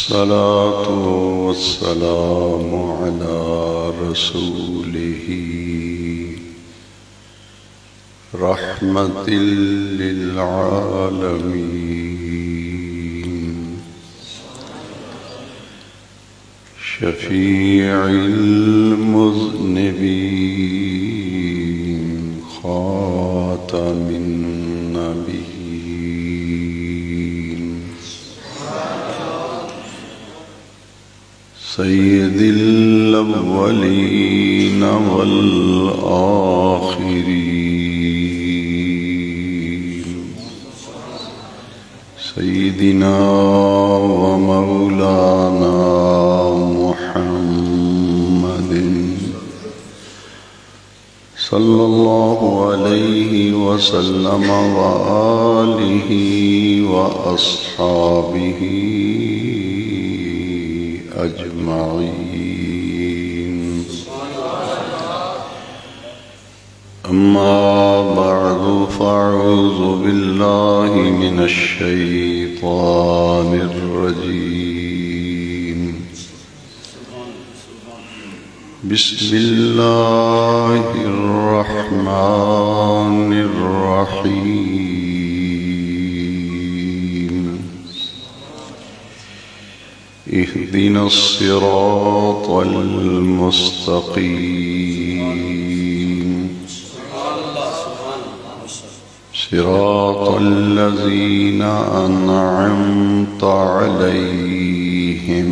الصلاة والسلام على رسوله رحمة للعالمين شفيع المذنبين خاتم النبيين سيد الأولين والآخرين سيدنا ومولانا محمد صلى الله عليه وسلم وآله وأصحابه أجمعين. أما بعد فأعوذ بالله من الشيطان الرجيم. بسم الله الرحمن الرحيم. اهدنا الصراط المستقيم صراط الذين أنعمت عليهم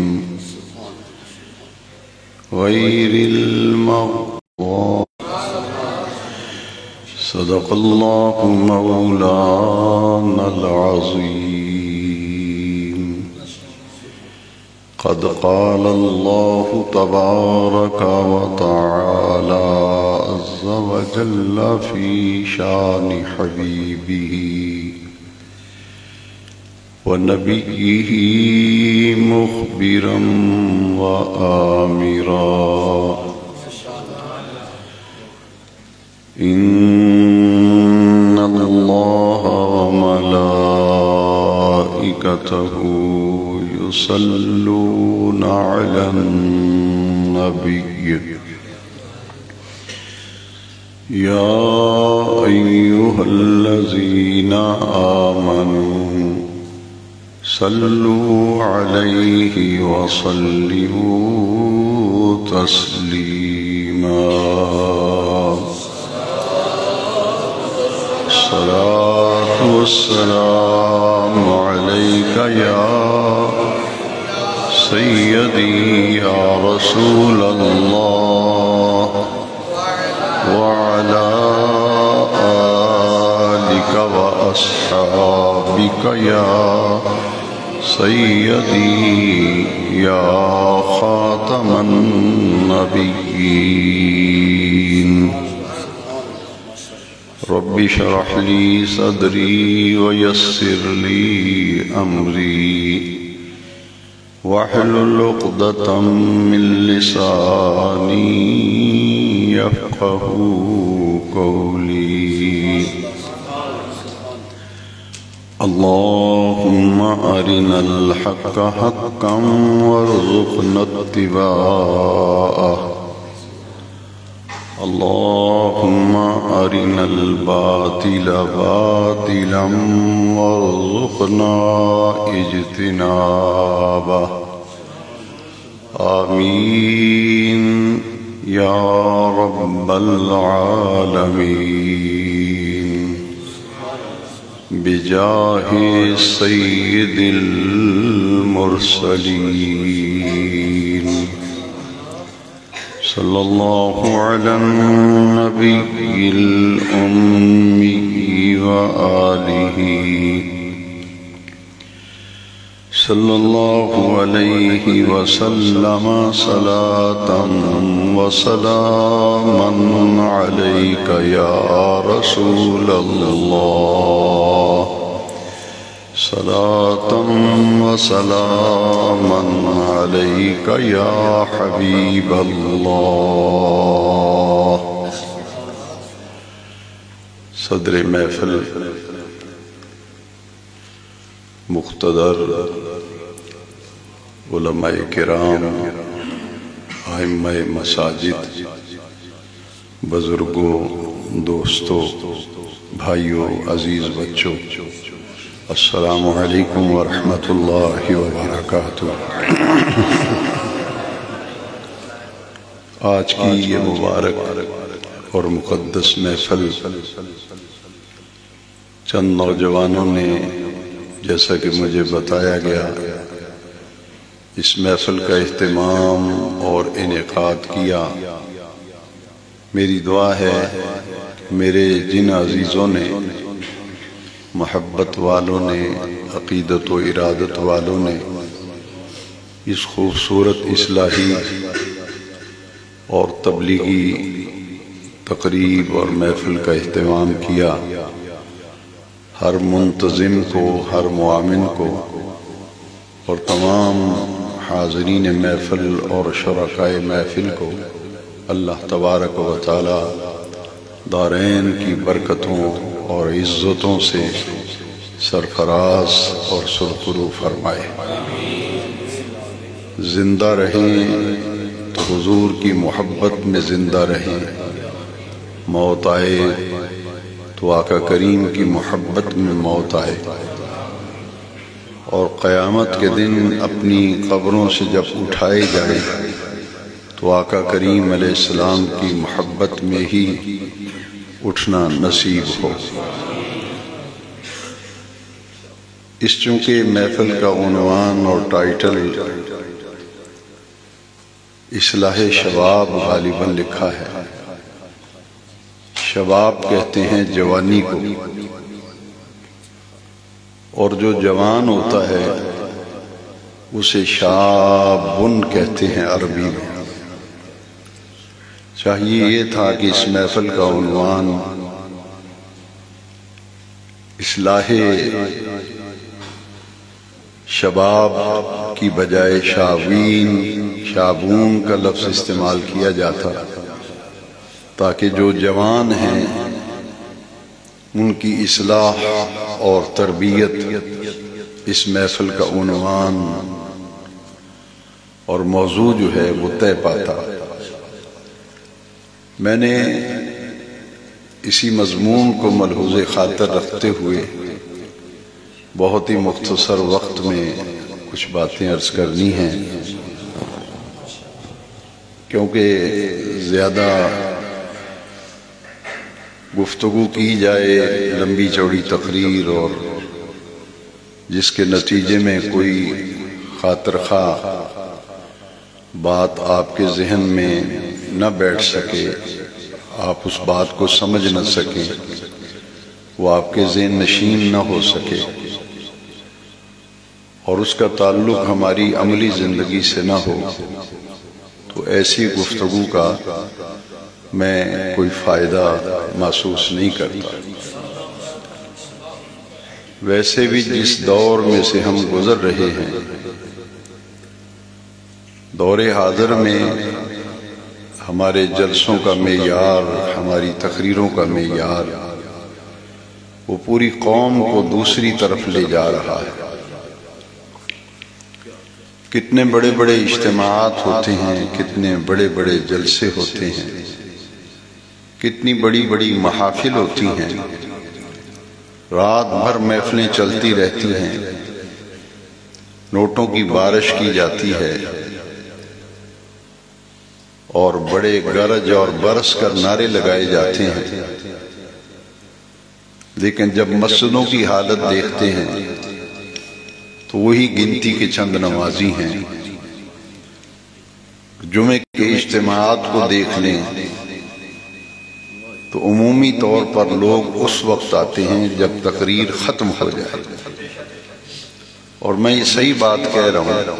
غير المغضوب. صدق الله مولانا العظيم. قد قال الله تبارك وتعالى عز وجل في شان حبيبه ونبيه مخبرا وآمرا إن الله وملائكته يصلون على النبي يا أيها الذين آمنوا صلوا عليه وسلموا تسليما. الصلاة والسلام عليك يا سيدي يا رسول الله وعلى آلك وأصحابك يا سيدي يا خاتم النبيين. رب اشرح لي صدري ويسر لي أمري واحلل عقدة من لساني يفقه قولي. اللهم أرنا الحق حقا وارزقنا اتباعه. اللهم أرنا الباطل باطلا وارزقنا اجتنابه. آمين يا رب العالمين. بجاه سيد المرسلين صلى الله على النبي الأمي وآله صلى الله عليه وسلم صلاة وسلاما عليك يا رسول الله. صلاة وسلاما عليك يا حبيب الله. صدر محفل مقتدر علماء کرام، ائمہ مساجد، بزرگوں، دوستوں، بھائیوں، عزیز بچوں، السلام علیکم ورحمۃ اللہ وبرکاتہ۔ آج کی یہ مبارک اور مقدس محفل چند نوجوانوں نے، جیسا کہ مجھے بتایا گیا، اس محفل کا اہتمام اور انعقاد کیا۔ میری دعا ہے میرے جن عزیزوں نے، محبت والوں نے، عقیدت و ارادت والوں نے اس خوبصورت اصلاحی اور تبلیغی تقریب اور محفل کا اہتمام کیا، ہر منتظم کو، ہر معاون کو اور تمام حاضرین محفل اور شرکائے محفل کو اللہ تبارک و تعالی دارین کی برکتوں اور عزتوں سے سرفراز اور سرخرو فرمائے۔ زندہ رہیں تو حضور کی محبت میں زندہ رہیں، موت آئے تو آقا کریم کی محبت میں موت آئے، اور قیامت کے دن اپنی قبروں سے جب اٹھائے جائیں تو آقا کریم علیہ السلام کی محبت میں ہی اٹھنا نصیب ہو۔ اس چونکہ محفل کا عنوان اور ٹائٹل اصلاح شباب غالباً لکھا ہے۔ شباب کہتے ہیں جوانی کو، اور جو جوان ہوتا ہے اسے شابن کہتے ہیں عربی میں۔ چاہیے یہ تھا کہ اس محفل کا عنوان اصلاح شباب کی بجائے شابون کا لفظ استعمال کیا جاتا، تاکہ جو جوان ہیں ان کی اصلاح اور تربیت اس محفل کا عنوان اور موضوع جو ہے وہ طے پاتا۔ میں نے اسی مضمون کو ملحوظ خاطر رکھتے ہوئے بہت ہی مختصر وقت میں کچھ باتیں عرض کرنی ہیں، کیونکہ زیادہ گفتگو کی جائے، لمبی چوڑی تقریر، اور جس کے نتیجے میں کوئی خاطر خواہ بات آپ کے ذہن میں نہ بیٹھ سکے، آپ اس بات کو سمجھ نہ سکیں، وہ آپ کے ذہن نشین نہ ہو سکے، اور اس کا تعلق ہماری عملی زندگی سے نہ ہو، تو ایسی گفتگو کا میں کوئی فائدہ محسوس نہیں کرتا۔ ویسے بھی جس دور میں سے ہم گزر رہے ہیں، دور حاضر میں ہمارے جلسوں کا معیار، ہماری تقریروں کا معیار، وہ پوری قوم کو دوسری طرف لے جا رہا ہے۔ کتنے بڑے بڑے اجتماعات ہوتے ہیں، کتنے بڑے بڑے جلسے ہوتے ہیں، کتنی بڑی بڑی محافل ہوتی ہیں، رات بھر محفلیں چلتی رہتی ہیں، نوٹوں کی بارش کی جاتی ہے، اور بڑے گرج اور برس کر نعرے لگائے جاتے ہیں، لیکن جب مسجدوں کی حالت دیکھتے ہیں تو وہی گنتی کے چند نمازی ہیں۔ جمعے کے اجتماعات کو دیکھ لیں تو عمومی طور پر لوگ اس وقت آتے ہیں جب تقریر ختم ہو جائے، اور میں یہ صحیح بات کہہ رہا ہوں۔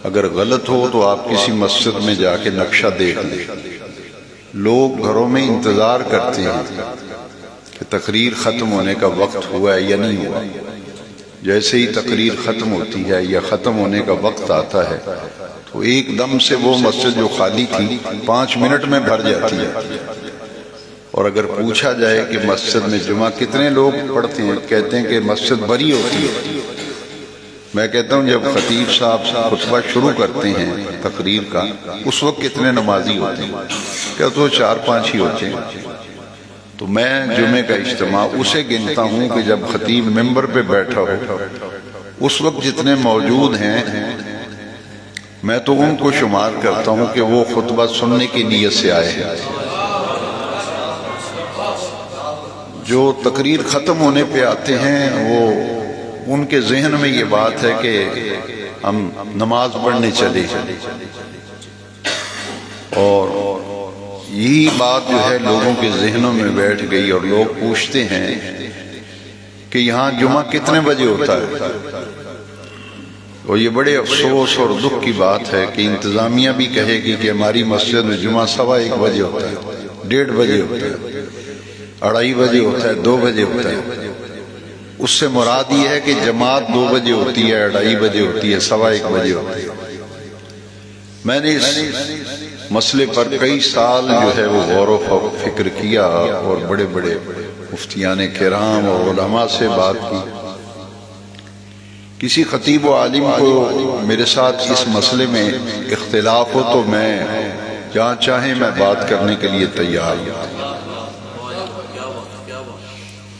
اگر غلط ہو تو آپ کسی مسجد میں جا کے نقشہ دیکھ لیں، لوگ گھروں میں انتظار کرتے ہیں کہ تقریر ختم ہونے کا وقت ہوا ہے یا نہیں ہوا۔ جیسے ہی تقریر ختم ہوتی ہے یا ختم ہونے کا وقت آتا ہے تو ایک دم سے وہ مسجد جو خالی تھی 5 منٹ میں بھر جاتی ہے، اور اگر پوچھا جائے کہ مسجد میں جمعہ کتنے لوگ پڑھتے ہیں، کہتے ہیں کہ مسجد بھری ہوتی ہے، میں کہتا ہوں جب خطیب صاحب خطبہ شروع کرتے ہیں تقریر کا، اس وقت کتنے نمازی ہوتے ہیں؟ کیا تو 4-5 ہی ہوتے ہیں. تو میں جمعے کا اجتماع اسے گنتا ہوں کہ جب خطیب ممبر پہ بیٹھا ہو، اس وقت جتنے موجود ہیں میں تو ان کو شمار کرتا ہوں کہ وہ خطبہ سننے کی نیت سے آئے ہیں. جو تقریر ختم ہونے پہ آتے ہیں وہ ان کے ذہن میں یہ بات ہے کہ ہم نماز پڑھنے چلے، اور یہی بات جو ہے لوگوں کے ذہنوں میں بیٹھ گئی، اور لوگ پوچھتے ہیں کہ یہاں جمعہ کتنے بجے ہوتا ہے. اور یہ بڑے افسوس اور دکھ کی بات ہے کہ انتظامیہ بھی کہے گی کہ ہماری مسجد میں جمعہ 1:15 بجے ہوتا ہے، 1:30 بجے ہوتا ہے، 2:30 بجے ہوتا ہے، 2 بجے ہوتا ہے. اس سے مراد یہ ہے کہ جماعت 2 بجے ہوتی ہے، 2:30 بجے ہوتی ہے، 1:15 بجے ہوتی ہے. میں نے اس مسئلے پر کئی سال جو ہے وہ غور و فکر کیا، اور بڑے بڑے مفتیان کرام اور علماء سے بات کی. کسی خطیب و عالم کو میرے ساتھ اس مسئلے میں اختلاف ہو تو میں جہاں چاہیں میں بات کرنے کے لیے تیار ہوں.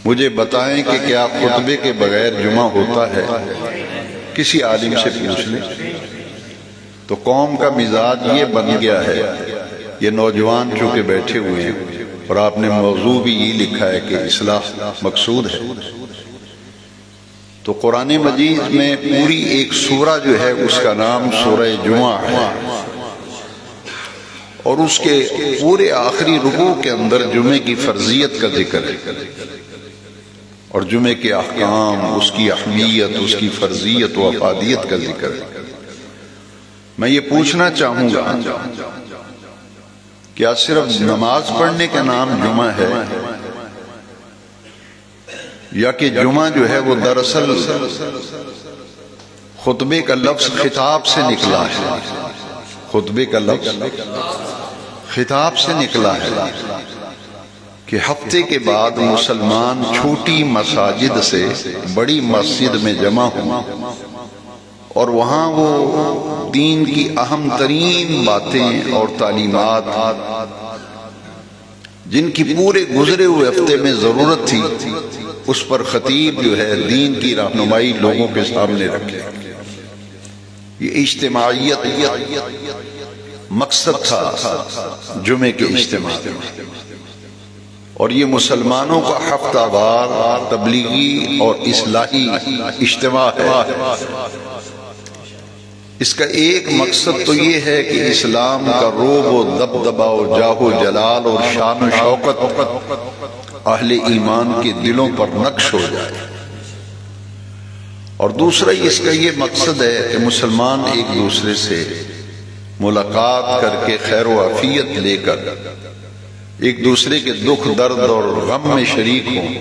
مجھے بتائیں کہ کیا خطبے کے بغیر جمعہ ہوتا ہے؟ کسی عالم سے پوچھ لیں. تو قوم کا مزاج یہ بن گیا ہے، یہ نوجوان چونکہ بیٹھے ہوئے ہیں، اور آپ نے موضوع بھی یہ لکھا ہے کہ اصلاح مقصود ہے. تو قرآن مجید میں پوری ایک سورہ جو ہے اس کا نام سورہ جمعہ ہے، اور اس کے پورے آخری رکوع کے اندر جمعے کی فرضیت کا ذکر ہے، اور جمعے کے احکام، اس کی اہمیت، اس کی فرضیت و افادیت کا ذکر ہے. میں یہ پوچھنا چاہوں گا، کیا صرف نماز پڑھنے کا نام جمعہ ہے، یا کہ جمعہ جو ہے وہ دراصل خطبے کا لفظ خطاب سے نکلا ہے؟ خطبے کا لفظ خطاب سے نکلا ہے کہ ہفتے کے بعد مسلمان چھوٹی مساجد سے بڑی مسجد میں جمع ہوں، اور وہاں وہ دین کی اہم ترین باتیں اور تعلیمات جن کی پورے گزرے ہوئے ہفتے میں ضرورت تھی، اس پر خطیب جو ہے دین کی رہنمائی لوگوں کے سامنے رکھے. یہ اجتماعیت مقصد تھا جمعے کے اجتماع، اور یہ مسلمانوں کا ہفتہ وار تبلیغی اور اصلاحی اجتماع ہے. اس کا ایک مقصد تو یہ ہے کہ اسلام کا روب و دبدبہ و جاہ و جلال اور شان و شوکت اہل ایمان کے دلوں پر نقش ہو جائے، اور دوسرا اس کا یہ مقصد ہے کہ مسلمان ایک دوسرے سے ملاقات کر کے خیر و عافیت لے کر ایک دوسرے کے دکھ درد اور غم میں شریک ہوں.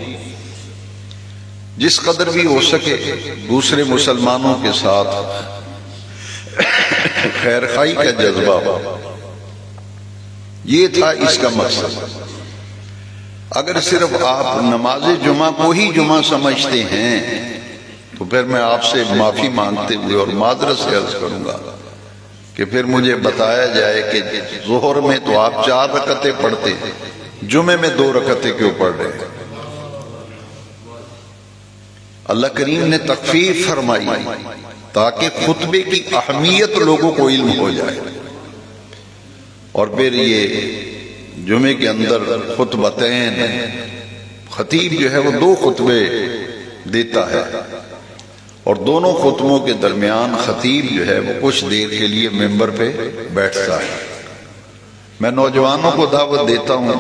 جس قدر بھی ہو سکے دوسرے مسلمانوں کے ساتھ خیر خواہی کا جذبہ ہو، یہ تھا اس کا مقصد. اگر صرف آپ نماز جمعہ کو ہی جمعہ سمجھتے ہیں تو پھر میں آپ سے معافی مانگتے ہوئے اور معذرت سے عرض کروں گا کہ پھر مجھے بتایا جائے کہ ظہر میں تو آپ 4 رکعتیں پڑھتے ہیں، جمعے میں 2 رکعتیں کیوں پڑھ رہے ہیں؟ اللہ کریم نے تخفیف فرمائی تاکہ خطبے کی اہمیت لوگوں کو علم ہو جائے. اور پھر یہ جمعے کے اندر خطبتین، خطیب جو ہے وہ 2 خطبے دیتا ہے، اور دونوں خطبوں کے درمیان خطیب جو ہے وہ کچھ دیر کے لیے ممبر پہ بیٹھتا ہے. میں نوجوانوں کو دعوت دیتا ہوں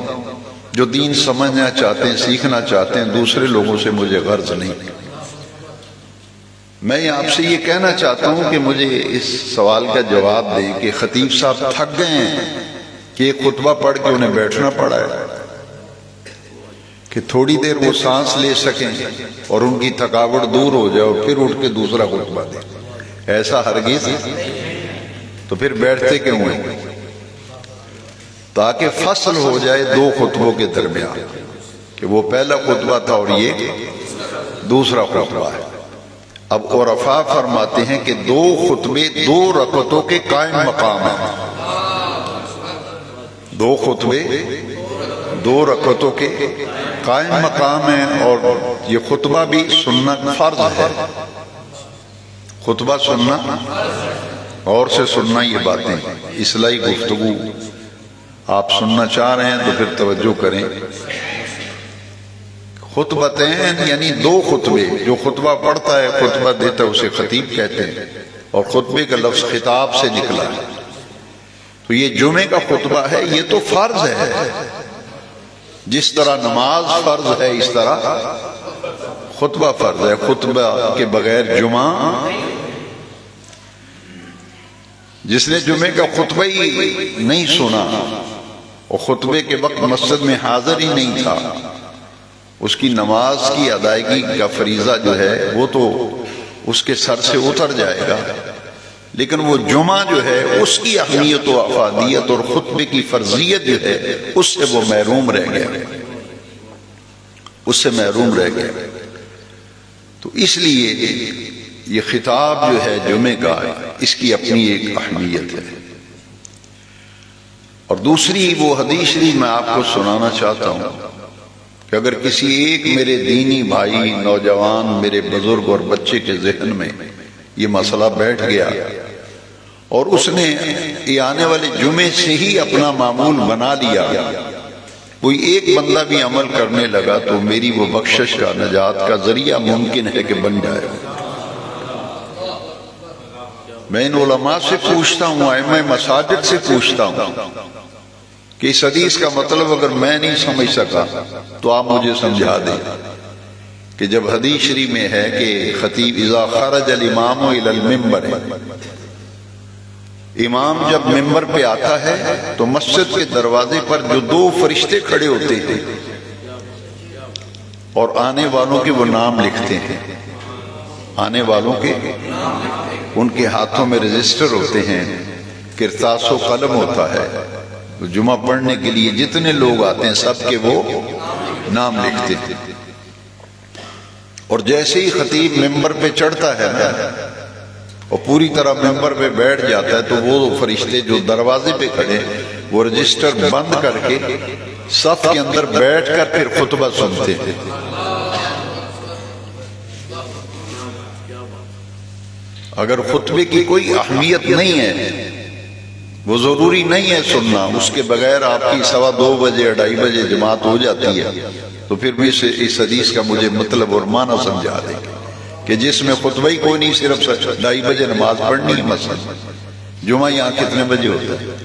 جو دین سمجھنا چاہتے ہیں، سیکھنا چاہتے ہیں، دوسرے لوگوں سے مجھے غرض نہیں. میں آپ سے یہ کہنا چاہتا ہوں کہ مجھے اس سوال کا جواب دیں کہ خطیب صاحب تھک گئے ہیں کہ ایک خطبہ پڑھ کے انہیں بیٹھنا پڑا ہے کہ تھوڑی دیر وہ سانس لے سکیں اور ان کی تھکاوٹ دور ہو جائے اور پھر اٹھ کے دوسرا خطبہ دیں؟ ایسا ہرگز. تو پھر بیٹھتے کیوں ہیں؟ تاکہ فصل ہو جائے 2 خطبوں کے درمیان کہ وہ پہلا خطبہ تھا اور یہ دوسرا خطبہ ہے. اب عرفاء فرماتے ہیں کہ 2 خطبے 2 رکعتوں کے قائم مقام ہیں. 2 خطبے 2 رکعتوں کے قائم مقام ہیں، اور یہ خطبہ بھی سننا فرض ہے. خطبہ سننا اور سے سننا، یہ باتیں اصلاحی گفتگو آپ سننا چاہ رہے ہیں تو پھر توجہ کریں. خطبتین یعنی 2 خطبے، جو خطبہ پڑھتا ہے خطبہ دیتا ہے اسے خطیب کہتے ہیں، اور خطبے کا لفظ خطاب سے نکلا ہے. تو یہ جمعے کا خطبہ ہے، یہ تو فرض ہے. جس طرح نماز فرض ہے اس طرح خطبہ فرض ہے. خطبہ کے بغیر جمعہ، جس نے جمعے کا خطبہ ہی نہیں سنا اور خطبے کے وقت مسجد میں حاضر ہی نہیں تھا، اس کی نماز کی ادائیگی کا فریضہ جو ہے وہ تو اس کے سر سے اتر جائے گا، لیکن وہ جمعہ جو ہے اس کی اہمیت و افادیت اور خطبے کی فرضیت جو ہے اس سے وہ محروم رہ گیا، اس سے محروم رہ گیا. تو اس لیے یہ خطاب جو ہے جمعے کا، اس کی اپنی ایک اہمیت ہے. اور دوسری وہ حدیث شریف میں آپ کو سنانا چاہتا ہوں کہ اگر کسی ایک میرے دینی بھائی، نوجوان، میرے بزرگ اور بچے کے ذہن میں یہ مسئلہ بیٹھ گیا اور اس نے یہ آنے والے جمعے سے ہی اپنا معمول بنا لیا، کوئی ایک بندہ بھی عمل کرنے لگا، تو میری وہ بخشش کا، نجات کا ذریعہ ممکن ہے کہ بن جائے. میں ان علماء سے پوچھتا ہوں، ائمہ مساجد سے پوچھتا ہوں کہ اس حدیث کا مطلب اگر میں نہیں سمجھ سکا تو آپ مجھے سمجھا دیں کہ جب حدیث شریف میں ہے کہ خطیب اذا خرج الامام الى المنبر، امام جب ممبر پہ آتا ہے تو مسجد کے دروازے پر جو 2 فرشتے کھڑے ہوتے ہیں اور آنے والوں کے وہ نام لکھتے ہیں، آنے والوں کے ان کے ہاتھوں میں رجسٹر ہوتے ہیں، کرتاس و قلم ہوتا ہے. تو جمعہ پڑھنے کے لیے جتنے لوگ آتے ہیں سب کے وہ نام لکھتے ہیں. اور جیسے ہی خطیب ممبر پہ چڑھتا ہے نا اور پوری طرح ممبر پہ بیٹھ جاتا ہے تو وہ فرشتے جو دروازے پہ کھڑے وہ رجسٹر بند کر کے صف کے اندر بیٹھ کر پھر خطبہ سنتے ہیں. اگر خطبے کی کوئی اہمیت نہیں ہے، وہ ضروری نہیں ہے سننا، اس کے بغیر آپ کی 2:15 بجے 2:30 بجے جماعت ہو جاتی ہے، تو پھر بھی اس حدیث کا مجھے مطلب اور معنی سمجھا دیں کہ جس میں خطبہ ہی کوئی نہیں، صرف 2:30 بجے نماز پڑھنی ہے مسجد. جمعہ یہاں کتنے بجے ہوتا ہے؟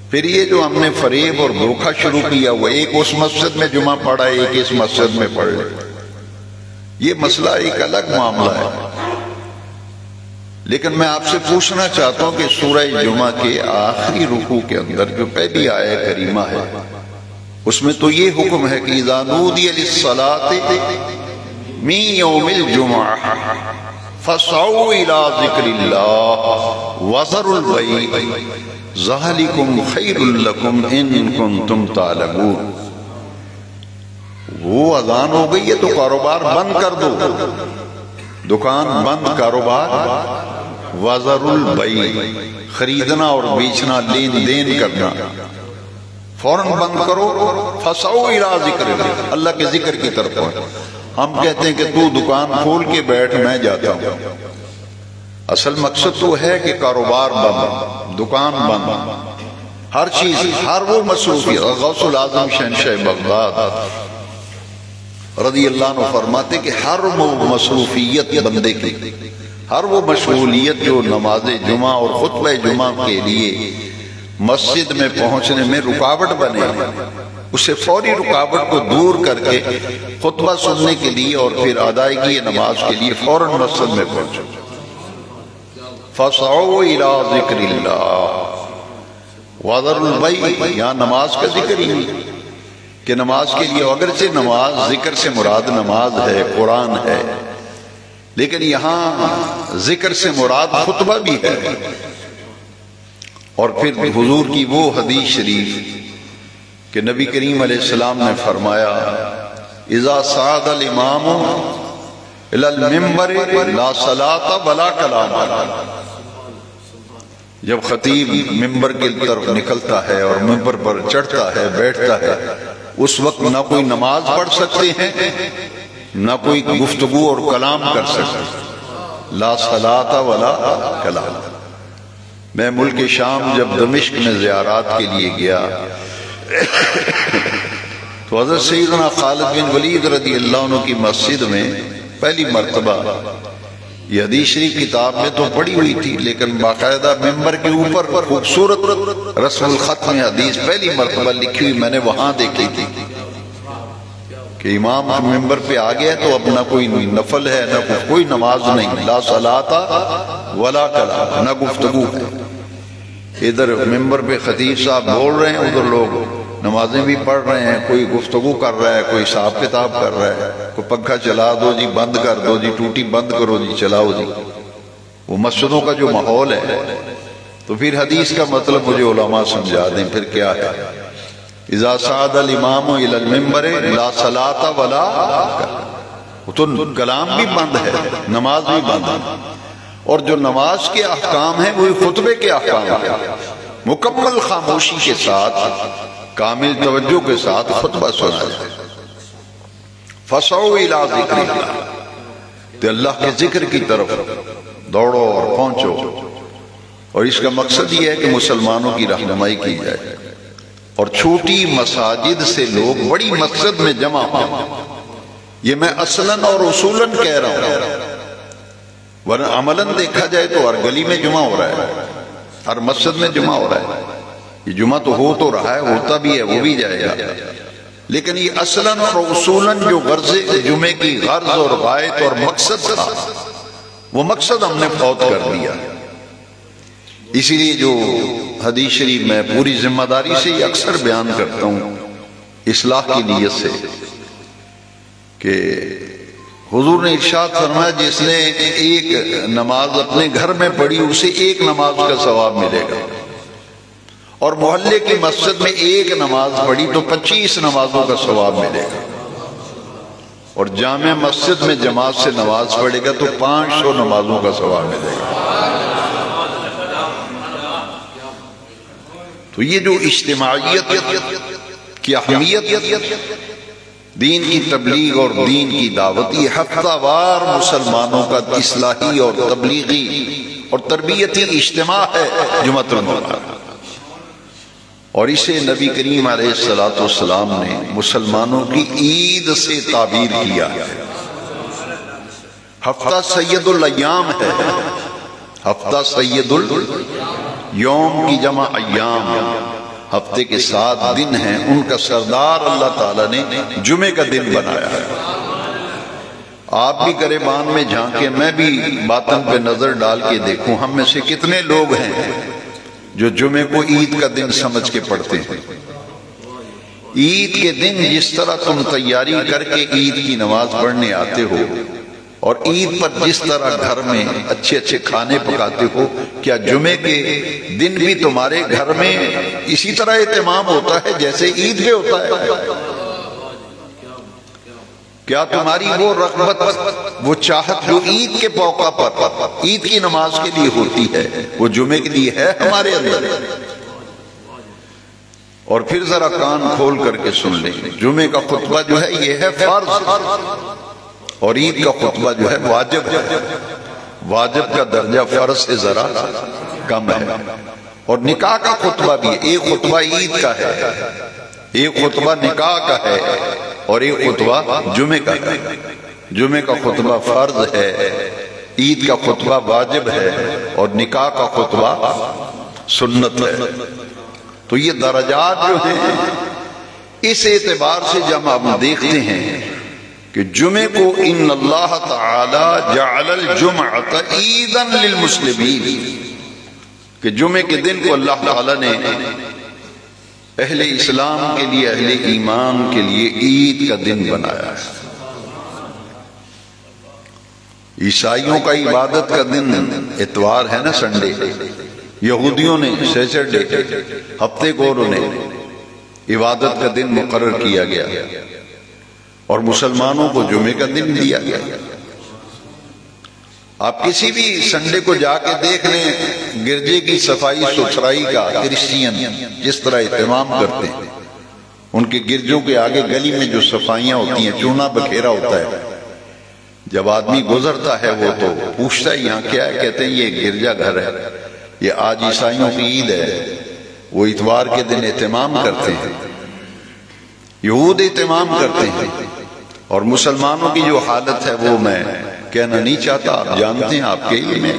پھر یہ جو ہم نے فریب اور دھوکہ شروع کیا ہوا، ایک اس مسجد میں جمعہ پڑھا، ایک اس مسجد میں پڑھ لے، یہ مسئلہ ایک الگ معاملہ ہے. لیکن میں آپ سے پوچھنا چاہتا ہوں کہ سورہ جمعہ کے آخری رکوع کے اندر جو پہلی آیت کریمہ ہے اس میں تو یہ حکم ہے کہ اذا نودی للصلاۃ من یوم الجمعہ فاسعوا الی ذکر اللہ وذروا البیع ذلکم خیر لکم ان کنتم تعلمون. وہ اذان ہو گئی ہے تو کاروبار بند کر دو، دکان بند، کاروبار. وذروا البیع، خریدنا اور بیچنا، لین دین کرنا فوراً بند کرو. فاسعوا الی ذکر اللہ، اللہ کے ذکر کی طرف. ہم کہتے ہیں کہ تو دکان کھول کے بیٹھ، میں جاتا ہوں. اصل مقصد تو ہے کہ کاروبار بند، دکان بند، ہر چیز، ہر وہ مصروفیت. غوث العظم شہنشاہ بغداد رضی اللہ عنہ فرماتے کہ ہر وہ مصروفیت بندے کی، ہر وہ مشغولیت جو نماز جمعہ اور خطبہ جمعہ کے لیے مسجد میں پہنچنے میں رکاوٹ بنے، اسے فوری رکاوٹ کو دور کر کے خطبہ سننے کے لیے اور پھر ادائیگی نماز کے لیے فوراً مسجد میں پہنچو. فاسعوا الی ذکر اللہ وذروا البیع، یہاں نماز کا ذکر ہی نہیں کہ نماز کے لیے، اگرچہ نماز ذکر سے مراد نماز ہے، قرآن ہے، لیکن یہاں ذکر سے مراد خطبہ بھی ہے. اور پھر حضور کی وہ حدیث شریف کہ نبی کریم علیہ السلام نے فرمایا اذا صعد الامام الی المنبر لا صلاۃ ولا کلام. جب خطیب ممبر کی طرف نکلتا ہے اور ممبر پر چڑھتا ہے بیٹھتا ہے اس وقت نہ کوئی نماز پڑھ سکتے ہیں نہ کوئی گفتگو اور کلام کر سکتے ہیں. لا صلاۃ ولا کلام. میں ملک شام جب دمشق میں زیارات کے لیے گیا تو حضرت سیدنا خالد بن ولید رضی اللہ عنہ کی مسجد میں پہلی مرتبہ یہ حدیث شریف کتاب میں تو پڑھی ہوئی تھی لیکن باقاعدہ ممبر کے اوپر خوبصورت رسم الخط میں حدیث پہلی مرتبہ لکھی ہوئی میں نے وہاں دیکھی تھی کہ امام ممبر پہ آ گیا تو اب نہ کوئی نفل ہے نہ کوئی نماز نہیں. لا صلاۃ ولا کلام. نہ گفتگو ہے. ادھر ممبر پہ خطیب صاحب بول رہے ہیں ادھر لوگ نمازیں بھی پڑھ رہے ہیں. کوئی گفتگو کر رہا ہے کوئی حساب کتاب کر رہا ہے. کوئی پنکھا چلا دو جی بند کر دو جی ٹوٹی بند کرو جی چلاؤ جی. وہ مسجدوں کا جو ماحول ہے تو پھر حدیث کا مطلب مجھے علماء سمجھا دیں پھر کیا ہے. اذا صعد الامام الى المنبر لا صلاۃ ولا کلام. تو کلام بھی بند ہے نماز بھی بند ہے. اور جو نماز کے احکام ہیں وہی خطبے کے احکام ہیں. مکمل خاموشی کے ساتھ کامل توجہ کے ساتھ خطبہ سنا جائے. فسعوا الى ذکر اللہ. تو اللہ کے ذکر کی طرف دوڑو اور پہنچو. اور اس کا مقصد یہ ہے کہ مسلمانوں کی رہنمائی کی جائے اور چھوٹی مساجد سے لوگ بڑی مسجد میں جمع ہوں. یہ میں اصلاً اور اصولاً کہہ رہا ہوں ورنہ عملاً دیکھا جائے تو ہر گلی میں جمعہ ہو رہا ہے ہر مسجد میں جمعہ ہو رہا ہے. یہ جمعہ تو ہو تو رہا ہے ہوتا بھی ہے وہ بھی جائے گا لیکن یہ اصلاً اور اصولاً جو غرض جمعے کی غرض اور غایت اور مقصد تھا وہ مقصد ہم نے فوت کر دیا. اسی لیے جو حدیث شریف میں پوری ذمہ داری سے یہ اکثر بیان کرتا ہوں اصلاح کی نیت سے کہ حضور نے ارشاد فرمایا جس نے ایک نماز اپنے گھر میں پڑھی اسے ایک نماز کا ثواب ملے گا اور محلے کی مسجد میں ایک نماز پڑھی تو 25 نمازوں کا ثواب ملے گا اور جامع مسجد میں جماعت سے نماز پڑھے گا تو 500 نمازوں کا ثواب ملے گا. تو یہ جو اجتماعیت کی اہمیت دین کی تبلیغ اور دین کی دعوت یہ ہفتہ وار مسلمانوں کا اصلاحی اور تبلیغی اور تربیتی اجتماع ہے جمعۃ المبارک. اور اسے نبی کریم علیہ السلام نے مسلمانوں کی عید سے تعبیر کیا ہے. ہفتہ سید الایام ہے. ہفتہ سید یوم کی جمع ایام. ہفتے کے 7 دن ہیں ان کا سردار اللہ تعالیٰ نے جمعے کا دن بنایا ہے. آپ بھی گریبان میں جھانکیں میں بھی باطن پہ نظر ڈال کے دیکھوں ہم میں سے کتنے لوگ ہیں جو جمعے کو عید کا دن سمجھ کے پڑھتے ہیں. عید کے دن جس طرح تم تیاری کر کے عید کی نماز پڑھنے آتے ہو اور عید پر جس طرح گھر میں اچھے اچھے کھانے پکاتے ہو کیا جمعے کے دن بھی تمہارے گھر میں اسی طرح اہتمام ہوتا ہے جیسے عید پہ ہوتا ہے؟ کیا تمہاری وہ رغبت وہ چاہت جو عید کے موقع پر عید کی نماز کے لیے ہوتی ہے وہ جمعے کے لیے ہے ہمارے اندر؟ اور پھر ذرا کان کھول کر کے سن لیں جمعے کا خطبہ جو ہے یہ ہے فرض اور عید کا خطبہ جو ہے واجب ہے. واجب کا درجہ فرض سے ذرا کم ہے. اور نکاح کا خطبہ بھی ایک خطبہ عید کا ہے ایک خطبہ نکاح کا ہے اور ایک خطبہ جمعے کا ہے. جمعے کا خطبہ فرض ہے عید کا خطبہ واجب ہے اور نکاح کا خطبہ سنت ہے. تو یہ درجات جو ہیں اس اعتبار سے جب ہم دیکھتے ہیں کہ جمعے کو ان اللہ تعالی جعل الجمعۃ عیدا للمسلمین کہ جمعے کے دن کو اللہ تعالی نے اہل اسلام کے لیے اہل ایمان کے لیے عید کا دن بنایا ہے. عیسائیوں کا عبادت کا دن اتوار ہے نا سنڈے. یہودیوں نے سیٹرڈے ہفتے کو انہیں عبادت کا دن مقرر کیا گیا اور مسلمانوں کو جمعے کا دن دیا گیا. آپ کسی بھی سنڈے کو جا کے دیکھ لیں گرجے کی صفائی ستھرائی کا کرسچین جس طرح اہتمام کرتے ہیں، ان کے گرجوں کے آگے گلی میں جو صفائیاں ہوتی ہیں، چونا بکھیرا ہوتا ہے، جب آدمی گزرتا ہے وہ تو پوچھتا ہے یہاں کیا ہے، کہتے ہیں یہ گرجا گھر ہے، یہ آج عیسائیوں کی عید ہے، وہ اتوار کے دن اہتمام کرتے ہیں، یہود اہتمام کرتے ہیں، اور مسلمانوں کی جو حالت ہے وہ میں کہنا نہیں چاہتا، آپ جانتے ہیں، آپ کے علم میں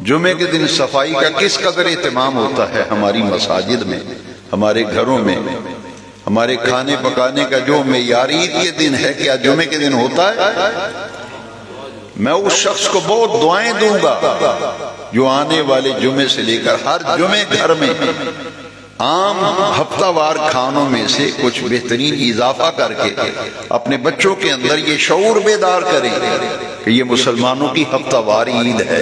جمعے کے دن صفائی کا کس قدر اہتمام ہوتا ہے ہماری مساجد میں، ہمارے گھروں میں، ہمارے کھانے پکانے کا جو معیار عید کے دن ہے کیا جمعے کے دن ہوتا ہے؟ میں اس شخص کو بہت دعائیں دوں گا جو آنے والے جمعے سے لے کر ہر جمعے گھر میں عام ہفتہ وار کھانوں میں سے کچھ بہترین اضافہ کر کے اپنے بچوں کے اندر یہ شعور بیدار کریں کہ یہ مسلمانوں کی ہفتہ وار عید ہے،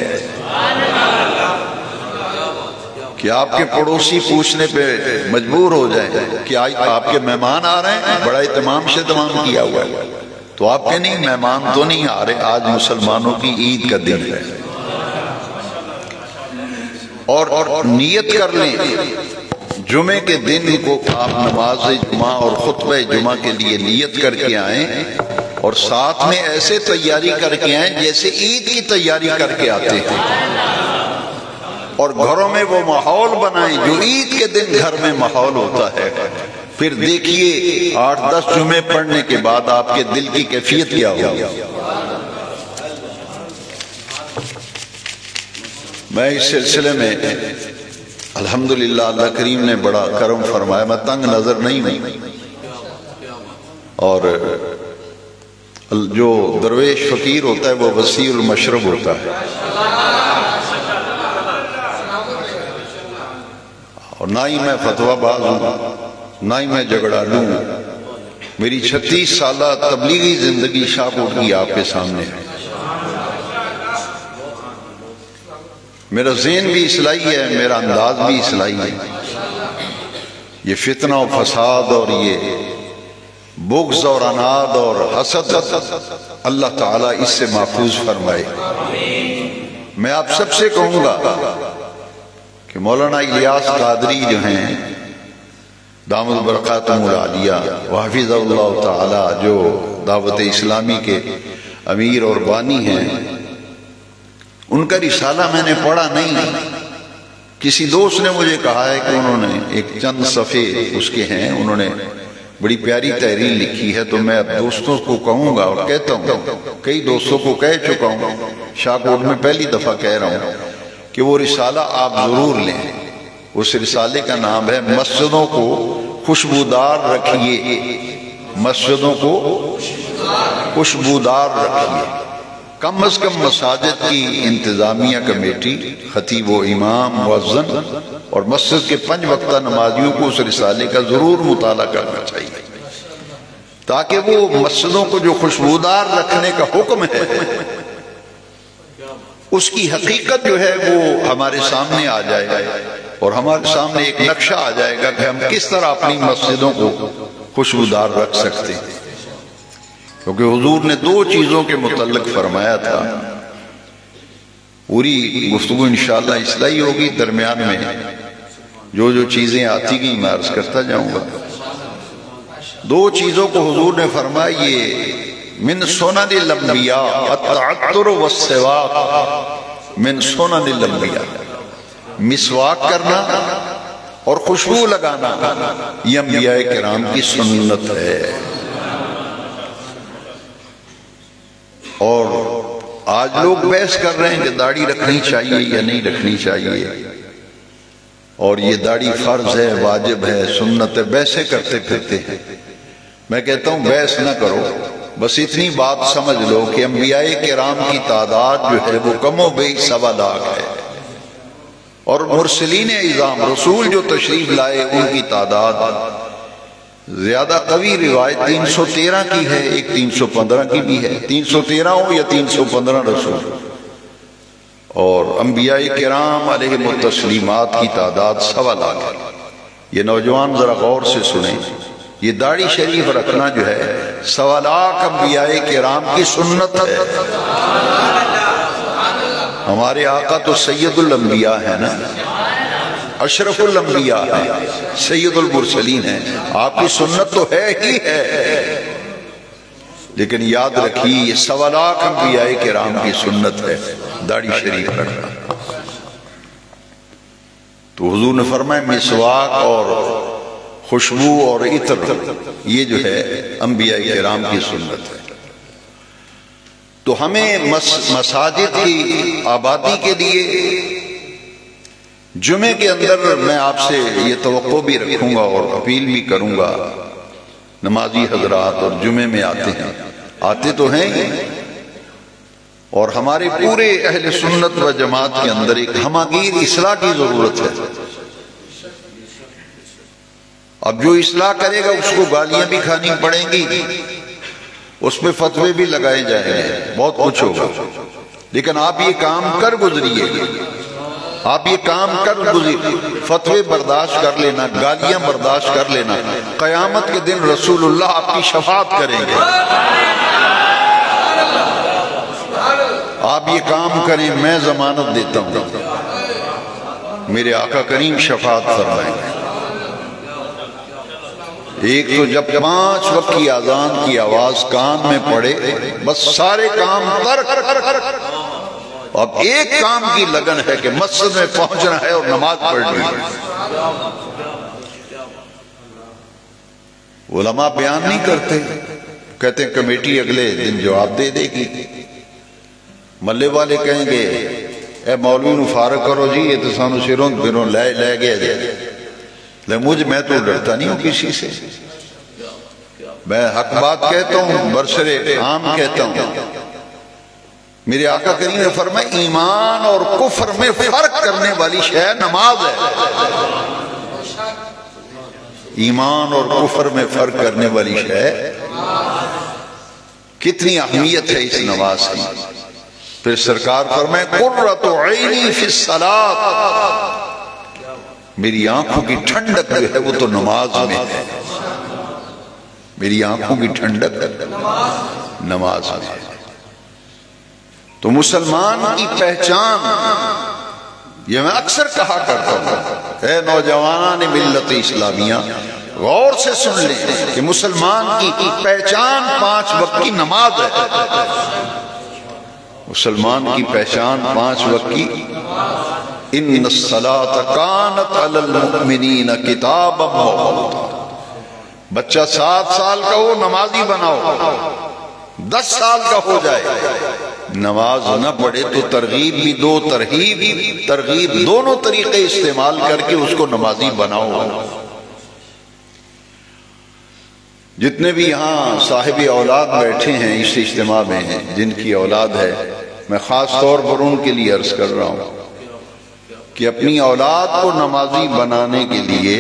کہ آپ کے پڑوسی پوچھنے پہ مجبور ہو جائیں کہ آج آپ کے مہمان آ رہے ہیں، بڑا اہتمام سے اہتمام کیا ہوا ہے، تو آپ کے نہیں، مہمان تو نہیں آ رہے، آج مسلمانوں کی عید کا دن ہے، اور نیت کر لیں جمعے کے دن کو آپ نماز جمعہ اور خطبہ جمعہ کے لیے نیت کر کے آئیں، اور ساتھ میں ایسے تیاری کر کے آئیں جیسے عید کی تیاری کر کے آتے ہیں، اور گھروں میں وہ ماحول بنائیں جو عید کے دن گھر میں ماحول ہوتا ہے۔ پھر دیکھیے 8-10 جمعے پڑھنے کے بعد آپ کے دل کی کیفیت کیا ہوگی۔ میں اس سلسلے میں الحمدللہ اللہ کریم نے بڑا کرم فرمایا، میں تنگ نظر نہیں ہوں، اور جو درویش فقیر ہوتا ہے وہ وسیع المشرب ہوتا ہے، اور نہ ہی میں فتویٰ باز ہوں، نہ ہی میں جھگڑالو ہوں، میری 36 سالہ تبلیغی زندگی شاہکوٹ کی آپ کے سامنے ہے، میرا ذہن بھی اصلاحی ہے، میرا انداز بھی اصلاحی ہے، یہ فتنہ و فساد اور یہ بغض اور عناد اور حسد اللہ تعالیٰ اس سے محفوظ فرمائے۔ میں آپ سب سے کہوں گا کہ مولانا الیاس قادری جو ہیں دامت برکاتہم العالیہ وحفظ اللہ تعالیٰ، جو دعوت اسلامی کے امیر اور بانی ہیں، ان کا رسالہ میں نے پڑھا نہیں، کسی دوست نے مجھے کہا ہے کہ انہوں نے ایک چند صفحے اس کے ہیں، انہوں نے بڑی پیاری تحریر لکھی ہے، تو میں اب دوستوں کو کہوں گا اور کہتا ہوں، کئی دوستوں کو کہہ چکا ہوں، شاہکوٹ میں پہلی دفعہ کہہ رہا ہوں کہ وہ رسالہ آپ ضرور لیں۔ اس رسالے کا نام ہے مسجدوں کو خوشبودار رکھیے، مسجدوں کو خوشبودار رکھیے۔ کم از کم مساجد کی انتظامیہ کمیٹی، خطیب و امام، مؤذن اور مسجد کے 5 وقتہ نمازیوں کو اس رسالے کا ضرور مطالعہ کرنا چاہیے، تاکہ وہ مسجدوں کو جو خوشبودار رکھنے کا حکم ہے اس کی حقیقت جو ہے وہ ہمارے سامنے آ جائے گا، اور ہمارے سامنے ایک نقشہ آ جائے گا کہ ہم کس طرح اپنی مسجدوں کو خوشبودار رکھ سکتے ہیں، کیونکہ حضور نے 2 چیزوں کے متعلق فرمایا تھا۔ پوری گفتگو انشاءاللہ اصلاحی ہوگی، درمیان میں جو چیزیں آتی گئیں میں عرض کرتا جاؤں گا۔ 2 چیزوں کو حضور نے فرمایا، یہ من سنن الانبیاء التعطر والسواک، من سنن الانبیاء، مسواک کرنا اور خوشبو لگانا یہ انبیاء کرام کی سنت ہے۔ اور آج لوگ بحث کر رہے ہیں کہ داڑھی رکھنی چاہیے یا نہیں رکھنی چاہیے، اور یہ داڑھی فرض ہے، واجب ہے، سنت ہے، بحثیں کرتے پھرتے ہیں۔ میں کہتا ہوں بحث نہ کرو، بس اتنی بات سمجھ لو کہ انبیاء کرام کی تعداد جو ہے وہ کم و بیش 1.25 لاکھ ہے، اور مرسلین اعظام رسول جو تشریف لائے ان کی تعداد زیادہ قوی روایت 313 کی ہے، ایک 315 کی بھی ہے، 313 ہو یا 315 رسول، اور انبیاء کرام علیہم التسلیمات کی تعداد 1.25 لاکھ ہے۔ یہ نوجوان ذرا غور سے سنیں، یہ داڑھی شریف رکھنا جو ہے 1.25 لاکھ انبیاء کرام کی سنت ہے۔ ہمارے آقا تو سید الانبیاء ہے نا، اشرف الانبیاء ہے، سید المرسلین ہے، آپ کی سنت تو ہے ہی ہے، لیکن یاد رکھیے یہ 1.25 لاکھ انبیاء کرام کی سنت ہے داڑھی شریف رکھنا۔ تو حضور نے فرمایا مسواک اور خوشبو اور عطر یہ جو ہے انبیاء کرام کی سنت ہے۔ تو ہمیں مساجد کی آبادی کے لیے جمعے کے اندر میں آپ سے یہ توقع بھی رکھوں گا اور اپیل بھی کروں گا، نمازی حضرات اور جمعے میں آتے تو ہیں ہی، اور ہمارے پورے اہل سنت و جماعت کے اندر ایک ہماگیر اصلاح کی ضرورت ہے۔ اب جو اصلاح کرے گا اس کو گالیاں بھی کھانی پڑیں گی، اس پہ فتوے بھی لگائے جائیں گے، بہت کچھ ہوگا، لیکن آپ یہ کام کر گزریے، آپ یہ کام کر گزریے، فتوے برداشت کر لینا، گالیاں برداشت کر لینا، قیامت کے دن رسول اللہ آپ کی شفاعت کریں گے۔ آپ یہ کام کریں، میں ضمانت دیتا ہوں، میرے آقا کریم شفاعت فرمائیں گے۔ ایک تو جب 5 وقت کی اذان کی آواز کان میں پڑے بس سارے کام ترک، اب ایک کام کی لگن ہے کہ مسجد میں پہنچنا ہے اور نماز پڑھنی ہے۔ علماء بیان نہیں کرتے، کہتے ہیں کمیٹی اگلے دن جواب دے دے گی، ملے والے کہیں گے اے مولوی نو فارغ کرو جی، یہ تو سانو سروں بنوں لے گیا جائے، لیکن میں تو ڈرتا نہیں ہوں کسی سے، میں حق بات کہتا ہوں، برسر عام کہتا ہوں۔ میرے آقا کریم نے فرمایا ایمان اور کفر میں فرق کرنے والی شے نماز ہے، ایمان اور کفر میں فرق کرنے والی شے، کتنی اہمیت ہے اس نماز کی۔ پھر سرکار فرمائے قرۃ عینی فی الصلاۃ، میری آنکھوں کی ٹھنڈک جو ہے وہ تو نماز میں ہے، میری آنکھوں کی ٹھنڈک نماز میں ہے۔ تو مسلمان کی پہچان، یہ میں اکثر کہا کرتا ہوں، اے نوجوانان ملت اسلامیہ غور سے سن لیں کہ مسلمان کی پہچان 5 وقت کی نماز ہے، مسلمان کی پہچان 5 وقت کی، ان الصلاۃ کانت علی المؤمنین کتابا موقوتا۔ بچہ 7 سال کا ہو نمازی بناؤ، 10 سال کا ہو جائے نماز نہ پڑھے تو ترغیب بھی دو، ترغیب دونوں طریقے استعمال کر کے اس کو نمازی بناؤ۔ جتنے بھی یہاں صاحب اولاد بیٹھے ہیں اس اجتماع میں ہیں، جن کی اولاد ہے، میں خاص طور پر ان کے لیے عرض کر رہا ہوں کہ اپنی اولاد کو نمازی بنانے کے لیے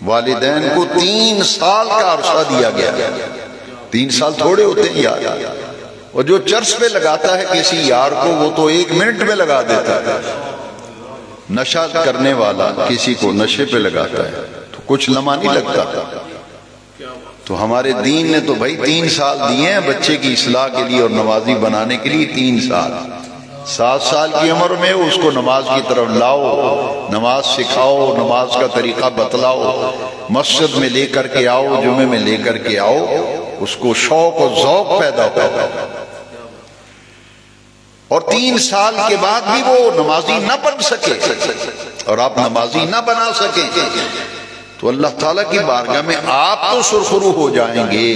والدین کو 3 سال کا عرصہ دیا گیا۔ 3 سال تھوڑے ہوتے ہیں یار، اور جو چرس پہ لگاتا ہے کسی یار کو وہ تو 1 منٹ میں لگا دیتا ہے، نشہ کرنے والا کسی کو نشے پہ لگاتا ہے تو کچھ لمحہ نہیں لگتا۔ تو ہمارے دین نے تو بھائی 3 سال دیے ہیں بچے کی اصلاح کے لیے اور نمازی بنانے کے لیے، 3 سال۔ 7 سال کی عمر میں اس کو نماز کی طرف لاؤ، نماز سکھاؤ، نماز کا طریقہ بتلاؤ، مسجد میں لے کر کے آؤ، جمعے میں لے کر کے آؤ، اس کو شوق و ذوق پیدا ہو۔ اور 3 سال کے بعد بھی وہ نمازی نہ بن سکے اور آپ نمازی نہ بنا سکیں تو اللہ تعالیٰ کی بارگاہ میں آپ تو سرخرو ہو جائیں گے۔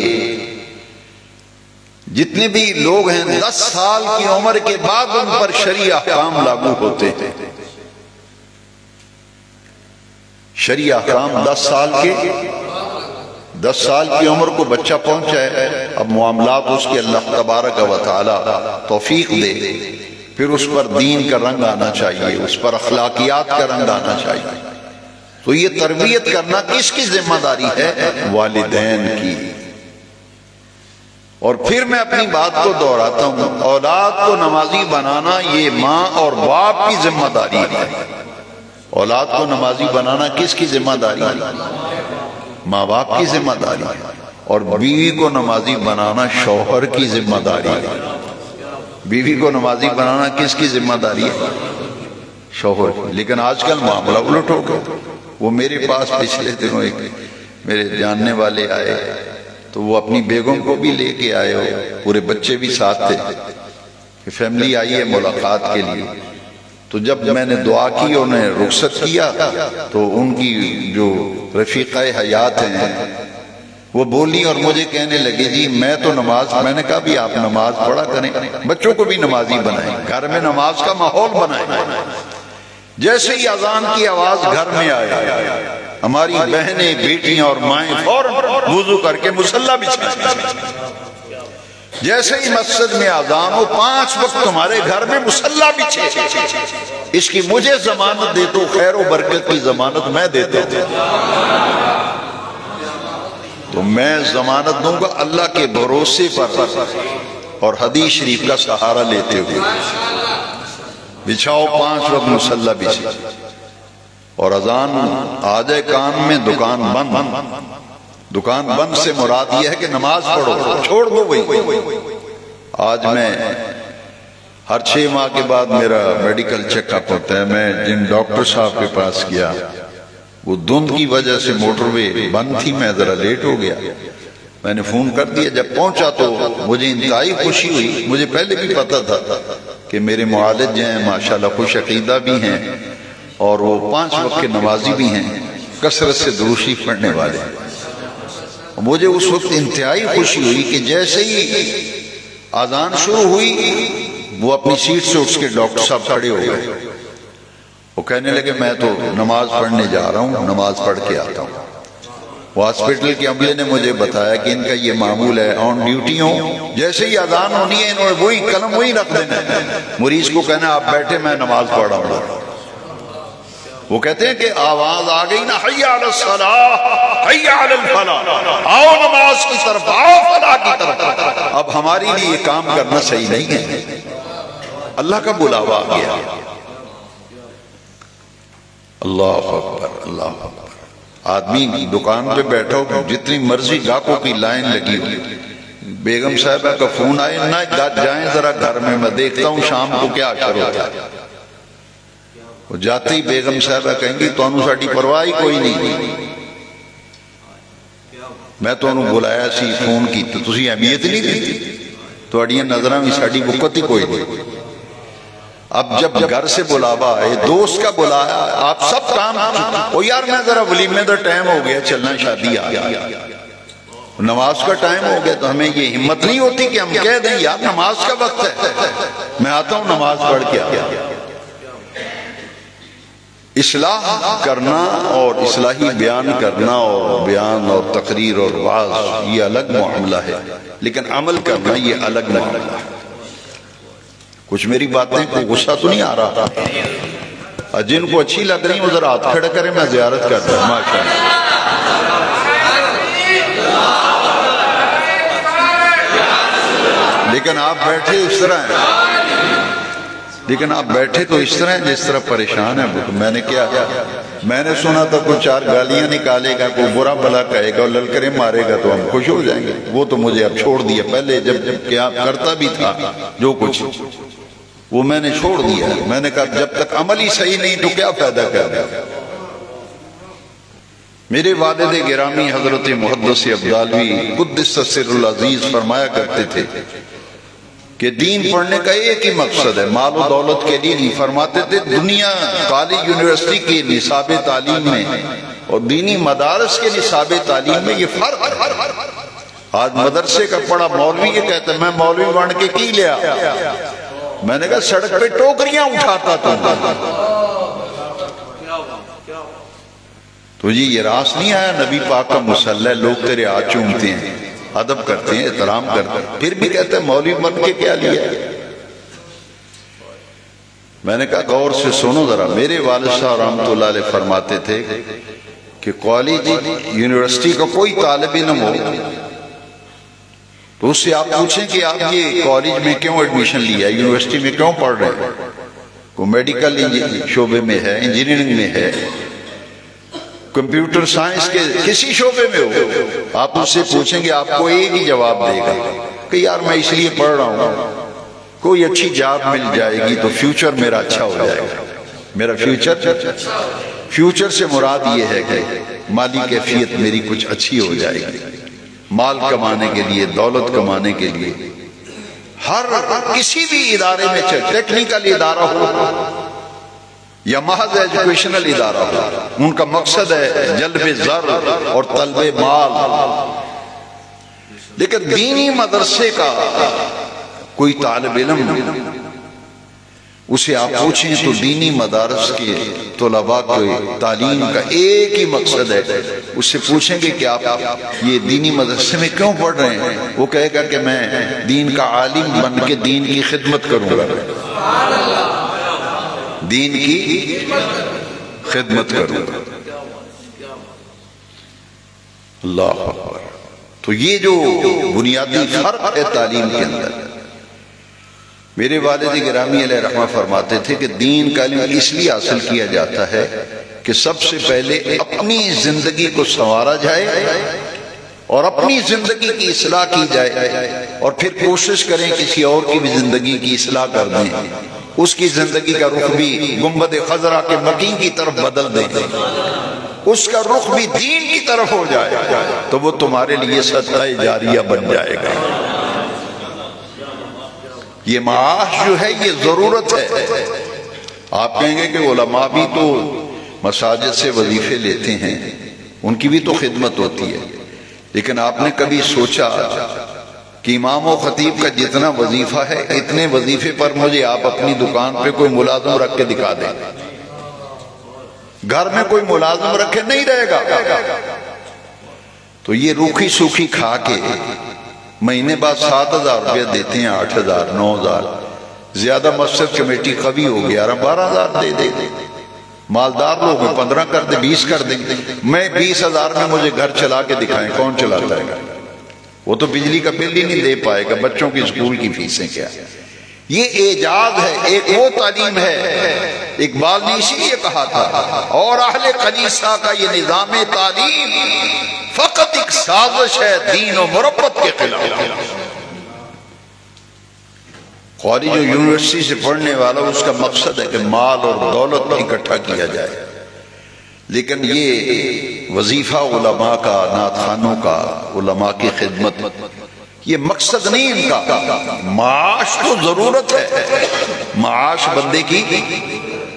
جتنے بھی لوگ ہیں 10 سال کی عمر کے بعد ان پر شرعی احکام لاگو ہوتے ہیں، شرعی احکام 10 سال کی عمر کو بچہ پہنچا ہے، اب معاملات اس کے اللہ تبارک و تعالی توفیق دے، پھر اس پر دین کا رنگ آنا چاہیے، اس پر اخلاقیات کا رنگ آنا چاہیے۔ تو یہ تربیت کرنا کس کی ذمہ داری ہے؟ والدین کی۔ اور پھر میں اپنی بات کو دہراتا ہوں، اولاد کو نمازی بنانا یہ ماں اور باپ کی ذمہ داری ہے۔ اولاد کو نمازی بنانا کس کی ذمہ داری ہے؟ ماں باپ کی ذمہ داری ہے۔ اور بیوی کو نمازی بنانا شوہر کی ذمہ داری ہے۔ بیوی کو نمازی بنانا کس کی ذمہ داری ہے؟ شوہر کی۔ لیکن آج کل معاملہ الٹ ہو گیا۔ وہ میرے پاس پچھلے دنوں ایک میرے جاننے والے آئے تو وہ اپنی بیگم کو بھی لے کے آئے ہو، پورے بچے بھی ساتھ تھے کہ فیملی آئی ہے ملاقات کے لیے۔ تو جب میں نے دعا کی انہیں رخصت کیا تو ان کی جو رفیقہ حیات ہیں وہ بولی اور مجھے کہنے لگے جی میں تو نماز، میں نے کہا بھی آپ نماز پڑھا کریں، بچوں کو بھی نمازی بنائیں، گھر میں نماز کا ماحول بنائیں۔ جیسے ہی اذان کی آواز گھر میں آئے ہماری بہنیں، بیٹیاں اور مائیں فوراً وضو کر کے مصلی بچھائیں۔ جیسے ہی مسجد میں اذان ہو 5 وقت تمہارے گھر میں مصلی بچھے، اس کی مجھے ضمانت دے تو خیر و برکت کی ضمانت میں دیتا ہوں۔ تو میں ضمانت دوں گا اللہ کے بھروسے پر اور حدیث شریف کا سہارا لیتے ہوئے، بچھاؤ 5 وقت مصلی بچھے اور اذان آ جائے کان میں، دکان بند۔ دکان بند سے مراد یہ ہے کہ نماز پڑھو، چھوڑ دو وہی۔ آج میں ہر 6 ماہ کے بعد میرا میڈیکل چیک اپ ہوتا ہے، میں جن ڈاکٹر صاحب کے پاس گیا، وہ دھند کی وجہ سے موٹر وے بند تھی، میں ذرا لیٹ ہو گیا، میں نے فون کر دیا۔ جب پہنچا تو مجھے انتہائی خوشی ہوئی، مجھے پہلے بھی پتا تھا کہ میرے معالج ہیں ماشاءاللہ خوش عقیدہ بھی ہیں اور وہ 5 وقت کے نمازی بھی ہیں، کثرت سے درود شریف پڑھنے والے۔ مجھے اس وقت انتہائی خوشی ہوئی کہ جیسے ہی اذان شروع ہوئی وہ اپنی سیٹ سے اٹھ کے ڈاکٹر صاحب کھڑے ہو گئے، وہ کہنے لگے میں تو نماز پڑھنے جا رہا ہوں، نماز پڑھ کے آتا ہوں۔ وہ ہاسپٹل کے عملے نے مجھے بتایا کہ ان کا یہ معمول ہے، آن ڈیوٹی ہوں جیسے ہی اذان ہونی ہے انہوں نے وہی قلم وہی رکھ دینا ہے، مریض کو کہنا آپ بیٹھے میں نماز پڑھ رہا ہوں۔ وہ کہتے ہیں کہ آواز آ گئی نا، حی علی الصلاۃ حی علی الفلاح، آؤ نماز کی طرف، آؤ فلاح کی طرف۔ اب ہمارے لیے یہ کام کرنا صحیح نہیں ہے، اللہ کا بلاوا آ گیا۔ اللہ اکبر، اللہ اکبر۔ آدمی دکان پہ بیٹھا ہو، جتنی مرضی گاہکوں کی لائن لگی ہو، بیگم صاحبہ کا فون آئے نہ جائیں ذرا گھر میں دیکھتا ہوں شام کو کیا اشر ہوتا ہے۔ وہ جاتے ہی بیگم صاحبہ کہیں گی تو انہوں ساڑی پرواہ کوئی نہیں، میں تو انہوں بلایا سی فون کی تو تسی اہمیت نہیں دیتی، تو اڑیاں نظرہ میں ساڑی وقت ہی کوئی نہیں۔ اب جب گھر سے بلاوا آئے، دوست کا بلایا، آپ سب کام او یار میں ذرا ولیمے دا ٹائم ہو گیا چلنا، شادی آ گیا، نماز کا ٹائم ہو گیا، تو ہمیں یہ ہمت نہیں ہوتی کہ ہم کہہ دیں یار نماز کا وقت ہے، میں آتا ہوں نماز پڑھ کے آیا۔ اصلاح کرنا اور اصلاحی بیان کرنا اور بیان اور تقریر اور وعظ یہ الگ معاملہ ہے، لیکن عمل کرنا یہ الگ معاملہ ہے۔ کچھ میری باتیں کو غصہ تو نہیں آ رہا؟ جن کو اچھی لگ رہی ہیں وہ ذرا ہاتھ کھڑا کریں، میں زیارت کرتا ہوں۔ ماشاءاللہ، لیکن آپ بیٹھے اس طرح ہیں، لیکن آپ بیٹھے تو اس طرح جس طرح پریشان ہیں۔ میں نے کیا، میں نے سنا تھا کوئی 4 گالیاں نکالے گا، کوئی برا بلا کہے گا اور للکریں مارے گا تو ہم خوش ہو جائیں گے۔ وہ تو مجھے اب چھوڑ دیا، پہلے جب کیا کرتا بھی تھا جو کچھ وہ میں نے چھوڑ دیا۔ میں نے کہا جب تک عمل ہی صحیح نہیں تو کیا فائدہ کر رہا۔ میرے والد گرامی حضرت محدث ابدالوی قدس سر العزیز فرمایا کرتے تھے کہ دین پڑھنے کا ایک ہی مقصد ہے، مال و دولت کے لیے نہیں۔ فرماتے تھے دنیا کالج یونیورسٹی کے نصاب تعلیم میں اور دینی مدارس کے نصاب تعلیم میں یہ فرق ہے۔ آج مدرسے کا پڑھا مولوی یہ کہتا ہے میں مولوی بن کے کی لیا، میں نے کہا سڑک پہ ٹوکریاں اٹھاتا تھا۔ تو یہ راس نہیں آیا نبی پاک کا مصلی، لوگ تیرے ہاتھ چومتے ہیں، ادب کرتے ہیں، احترام کرتے ہیں، پھر بھی کہتے ہیں مولوی بن کے کیا لیا۔ میں نے کہا غور سے سنو ذرا، میرے والد صاحب رحمۃ اللہ علیہ فرماتے تھے کہ کالج یونیورسٹی کا کوئی طالب علم ہو تو اس سے آپ پوچھیں کہ آپ یہ کالج میں کیوں ایڈمیشن لیا، یونیورسٹی میں کیوں پڑھ رہے ہیں، کوئی میڈیکل شعبے میں ہے، انجینئرنگ میں ہے، کمپیوٹر سائنس کے کسی شعبے میں ہو، آپ اس سے پوچھیں گے آپ کو ایک ہی جواب دے گا کہ یار میں اس لیے پڑھ رہا ہوں۔ کوئی اچھی جاب مل جائے گی تو فیوچر میرا اچھا ہو جائے گا. میرا فیوچر سے مراد یہ ہے کہ مالی کیفیت میری کچھ اچھی ہو جائے گی. مال کمانے کے لیے، دولت کمانے کے لیے ہر کسی بھی ادارے میں چاہے ٹیکنیکل ادارہ ہو یا محض ایجوکیشنل ادارہ ہو، ان کا مقصد ہے جلب زر اور طلب مال. لیکن دینی مدرسے کا کوئی طالب علم، اسے آپ پوچھیں تو دینی مدارس کے طلباء کو تعلیم کا ایک ہی مقصد ہے. اس سے پوچھیں گے کہ آپ یہ دینی مدرسے میں کیوں پڑھ رہے ہیں؟ وہ کہے گا کہ میں دین کا عالم بن کے دین کی خدمت کروں گا، دین کی خدمت کروں گا. اللہ اکبر. تو یہ جو بنیادی فرق ہے تعلیم کے اندر. میرے والد گرامی علیہ رحمہ فرماتے تھے کہ دین کا علم اس لیے حاصل کیا جاتا ہے کہ سب سے پہلے اپنی زندگی کو سنوارا جائے اور اپنی زندگی کی اصلاح کی جائے، اور پھر کوشش کریں کسی اور کی بھی زندگی کی اصلاح کر دیں، اس کی زندگی کا رخ بھی گنبد خضرا کے مکین کی طرف بدل دیں، اس کا رخ بھی دین کی طرف ہو جائے تو وہ تمہارے لیے صدقہ جاریہ بن جائے گا. یہ معاش جو ہے یہ ضرورت ہے. آپ کہیں گے کہ علماء بھی تو مساجد سے وظیفے لیتے ہیں، ان کی بھی تو خدمت ہوتی ہے، لیکن آپ نے کبھی سوچا کہ امام و خطیب کا جتنا وظیفہ ہے اتنے وظیفے پر مجھے آپ اپنی دکان پہ کوئی ملازم رکھ کے دکھا دیں؟ گھر میں کوئی ملازم رکھے نہیں رہے گا. تو یہ روکھی سوکھی کھا کے مہینے بعد 7,000 روپیہ دیتے ہیں، 8,000 9,000. زیادہ مسجد کمیٹی قوی ہو گیا 12,000 دے دے. مالدار لوگ 15 کر دے، 20 کر دیں. میں 20,000 میں مجھے گھر چلا کے دکھائیں، کون چلاتا ہے؟ وہ تو بجلی کا بل ہی نہیں دے پائے گا، بچوں کی اسکول کی فیسیں کیا. یہ اعجاز ہے، ایک وہ تعلیم ہے. اقبال نے اسی لیے کہا تھا اور اہل کلیسا کا یہ نظام تعلیم فقط ایک سازش ہے دین و مربت کے خلاف. قاری جو یونیورسٹی سے پڑھنے والا اس کا مقصد ہے کہ مال اور دولت اکٹھا کیا جائے، لیکن یہ وظیفہ علماء کا، نعت خانوں کا، علماء کی خدمت، یہ مقصد نہیں ان کا. معاش تو ضرورت ہے، معاش بندے کی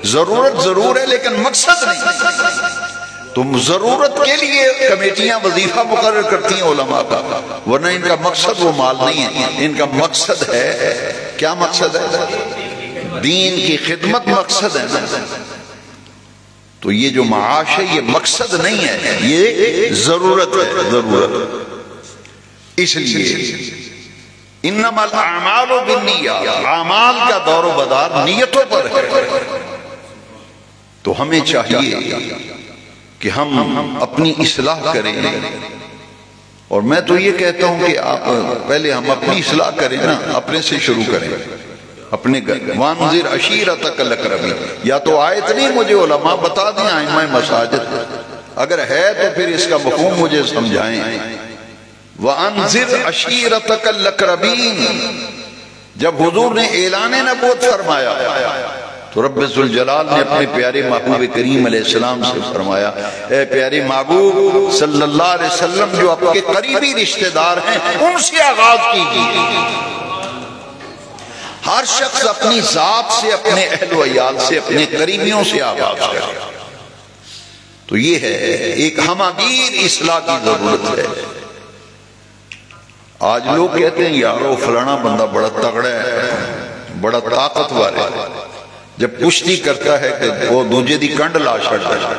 ضرورت ضرور ہے لیکن مقصد نہیں. تم ضرورت کے لیے کمیٹیاں وظیفہ مقرر کرتی ہیں علماء کا، ورنہ ان کا مقصد وہ مال نہیں ہے. ان کا مقصد ہے، کیا مقصد ہے؟ دین کی خدمت مقصد ہے نا. تو یہ جو معاش ہے یہ مقصد نہیں ہے، یہ ضرورت ہے، ضرورت. اس لیے انما الاعمال بالنیات، اعمال کا دور و بدار نیتوں پر ہے. تو ہمیں چاہیے کہ ہم اپنی اصلاح کریں. اور میں تو یہ کہتا ہوں کہ آپ پہلے ہم اپنی اصلاح کریں نا، اپنے سے شروع کریں، اپنے گھر. وانذر عشیرتک الاقربین، یا تو آیت نہیں مجھے علماء بتا دیں ائمہ مساجد، اگر ہے تو پھر اس کا مفہوم مجھے سمجھائیں. وانذر عشیرتک الاقربین، جب حضور نے اعلان نبوت فرمایا تو رب ذوالجلال نے اپنے پیارے محبوب کریم علیہ السلام سے فرمایا، اے پیارے محبوب صلی اللہ علیہ وسلم، جو آپ کے قریبی رشتہ دار ہیں ان سے آغاز کیجیے. ہر شخص اپنی ذات سے، اپنے اہل و عیال سے، اپنے قریبیوں سے آغاز کرے. تو یہ ہے ایک ہماگیر اصلاح کی ضرورت ہے. آج لوگ کہتے ہیں یارو فلانا بندہ بڑا تگڑا ہے، بڑا طاقتور ہے، جب کشتی کرتا ہے کہ وہ دوجے دی کنڈ لا چھڑتا ہے.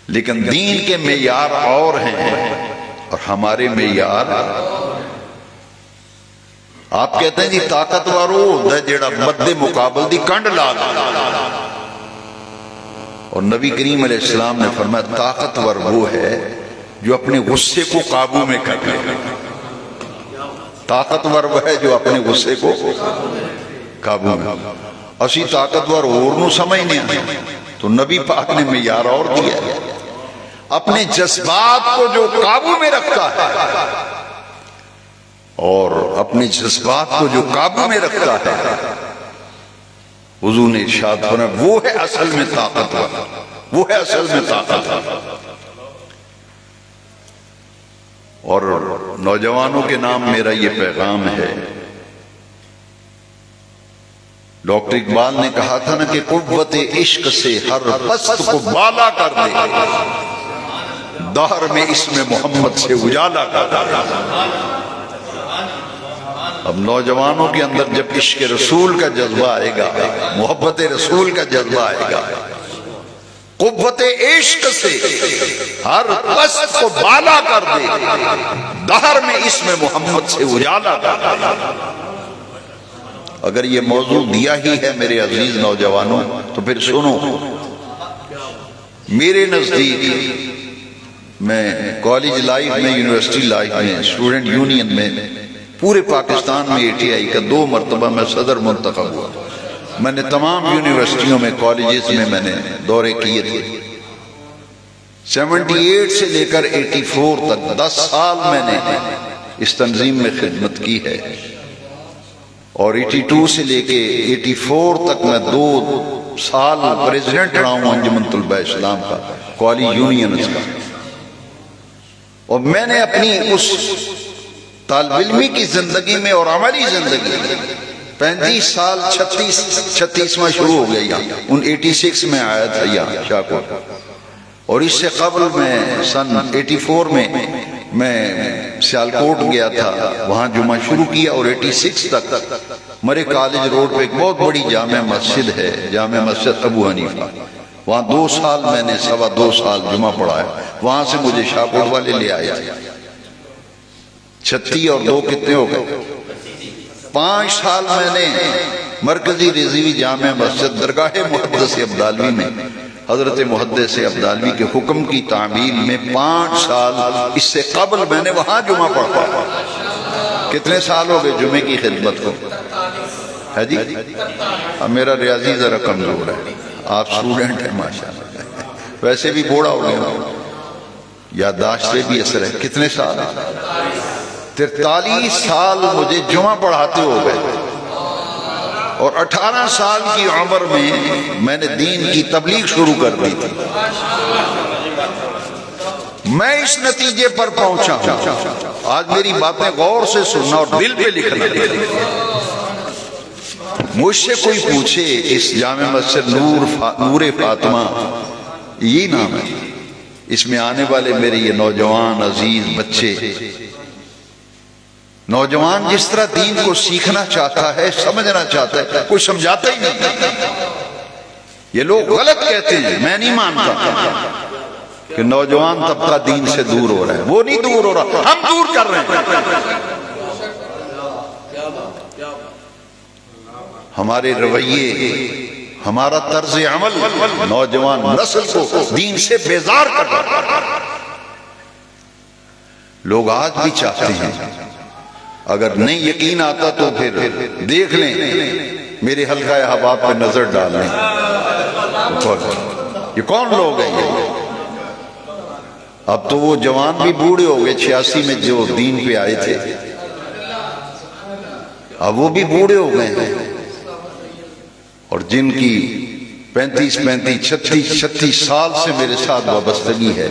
لیکن دین کے معیار اور ہیں اور ہمارے معیار. آپ کہتے ہیں جی طاقتور وہ ہوتا ہے جیڑا مد مقابل دی کنڈ لا دے، اور نبی کریم علیہ السلام نے فرمایا طاقتور وہ ہے جو اپنے غصے کو قابو میں کر لے. طاقتور وہ ہے جو اپنے غصے کو قابو میں. اسی طاقتور اور نو سمجھنے ہیں تو نبی پاک نے معیار اور دیا ہے. اپنے جذبات کو جو قابو میں رکھتا ہے اور اپنے جذبات کو جو قابو میں رکھتا ہے، حضور نے ارشاد فرمایا وہ ہے اصل میں طاقتور، وہ ہے اصل میں طاقتور۔ اور نوجوانوں کے نام میرا یہ پیغام ہے، ڈاکٹر اقبال نے کہا تھا نا کہ قوت عشق سے ہر پست کو بالا کر دے، دہر میں اسم محمد سے اجالا کر دے۔ اب نوجوانوں کے اندر جب عشق رسول کا جذبہ آئے گا، محبت رسول کا جذبہ آئے گا، قوت عشق سے ہر پست کو بالا کر دے، دہر میں اسم محمد سے اجالا کر دے۔ اگر یہ موضوع دیا ہی ہے میرے عزیز نوجوانوں تو پھر سنو، میرے نزدیک میں کالج لائف میں، یونیورسٹی لائف میں، اسٹوڈنٹ یونین میں، پورے پاکستان میں ATI کا 2 مرتبہ میں صدر منتخب ہوا۔ میں نے تمام یونیورسٹیوں میں، کالجز میں میں نے دورے کیے تھے۔ 78 سے لے کر 84 تک 10 سال میں نے اس تنظیم میں خدمت کی ہے، اور 82 سے لے کے 84 تک میں 2 سال پریزیڈنٹ رہا ہوں انجمن طلباء اسلام کا، کالج یونینز کا۔ اور میں نے اپنی اس طالب علمی کی زندگی میں اور عملی زندگی میں 35 سال 36واں شروع ہو گیا، 86 میں آیا تھا یہاں شاہکوٹ، اور اس سے قبل میں سن 84 میں سیالکوٹ گیا تھا، وہاں جمعہ شروع کیا، اور 86 تک مرے کالج روڈ پہ ایک بہت بڑی جامع مسجد ہے، جامع مسجد ابو حنیفہ، وہاں 2 سال میں نے 2.25 سال جمعہ پڑھایا۔ وہاں سے مجھے شاہکوٹ والے لے آئے تھے۔ 36 اور 2 کتنے ہو گئے؟ 5 سال میں نے مرکزی رضوی جامع مسجد درگاہ محدث عبدالوی میں حضرت محدث عبدالوی کے حکم کی تعمیل میں 5 سال، اس سے قبل میں نے وہاں جمعہ پڑھا۔ کتنے سال ہو گئے جمعے کی خدمت کو؟ ہے جی؟ اب میرا ریاضی ذرا کمزور ہے، آپ اسٹوڈنٹ ہیں ماشاءاللہ، ویسے بھی بوڑھا ہو گیا، یادداشت سے بھی اثر ہے۔ کتنے سال؟ 43 سال مجھے جمعہ پڑھاتے ہو گئے، اور 18 سال کی عمر میں نے دین کی تبلیغ شروع کر دی تھی۔ میں اس نتیجے پر پہنچا ہوں، آج میری باتیں غور سے سننا اور دل پہ لکھنا۔ مجھ سے کوئی پوچھے اس جامع مسجد نور فاطمہ یہ نام ہے، اس میں آنے والے میرے یہ نوجوان عزیز بچے، نوجوان جس طرح دین کو سیکھنا چاہتا ہے، سمجھنا چاہتا ہے، کوئی سمجھاتا ہی نہیں۔ یہ لوگ غلط کہتے ہیں، میں نہیں مانتا کہ نوجوان طبقہ دین سے دور ہو رہا ہے، وہ نہیں دور ہو رہا، ہم دور کر رہے ہیں۔ ہمارے رویے، ہمارا طرز عمل نوجوان نسل کو دین سے بیزار کر رہا ہے۔ لوگ آج بھی چاہتے ہیں، اگر نہیں یقین آتا تو پھر دیکھ لیں، میرے حلقہ احباب پہ نظر ڈال لیں، یہ کون لوگ ہیں یہ؟ اب تو وہ جوان بھی بوڑھے ہو گئے، 86 میں جو دین پہ آئے تھے، اب وہ بھی بوڑھے ہو گئے ہیں، اور جن کی 35 سال سے میرے ساتھ وابستگی ہے،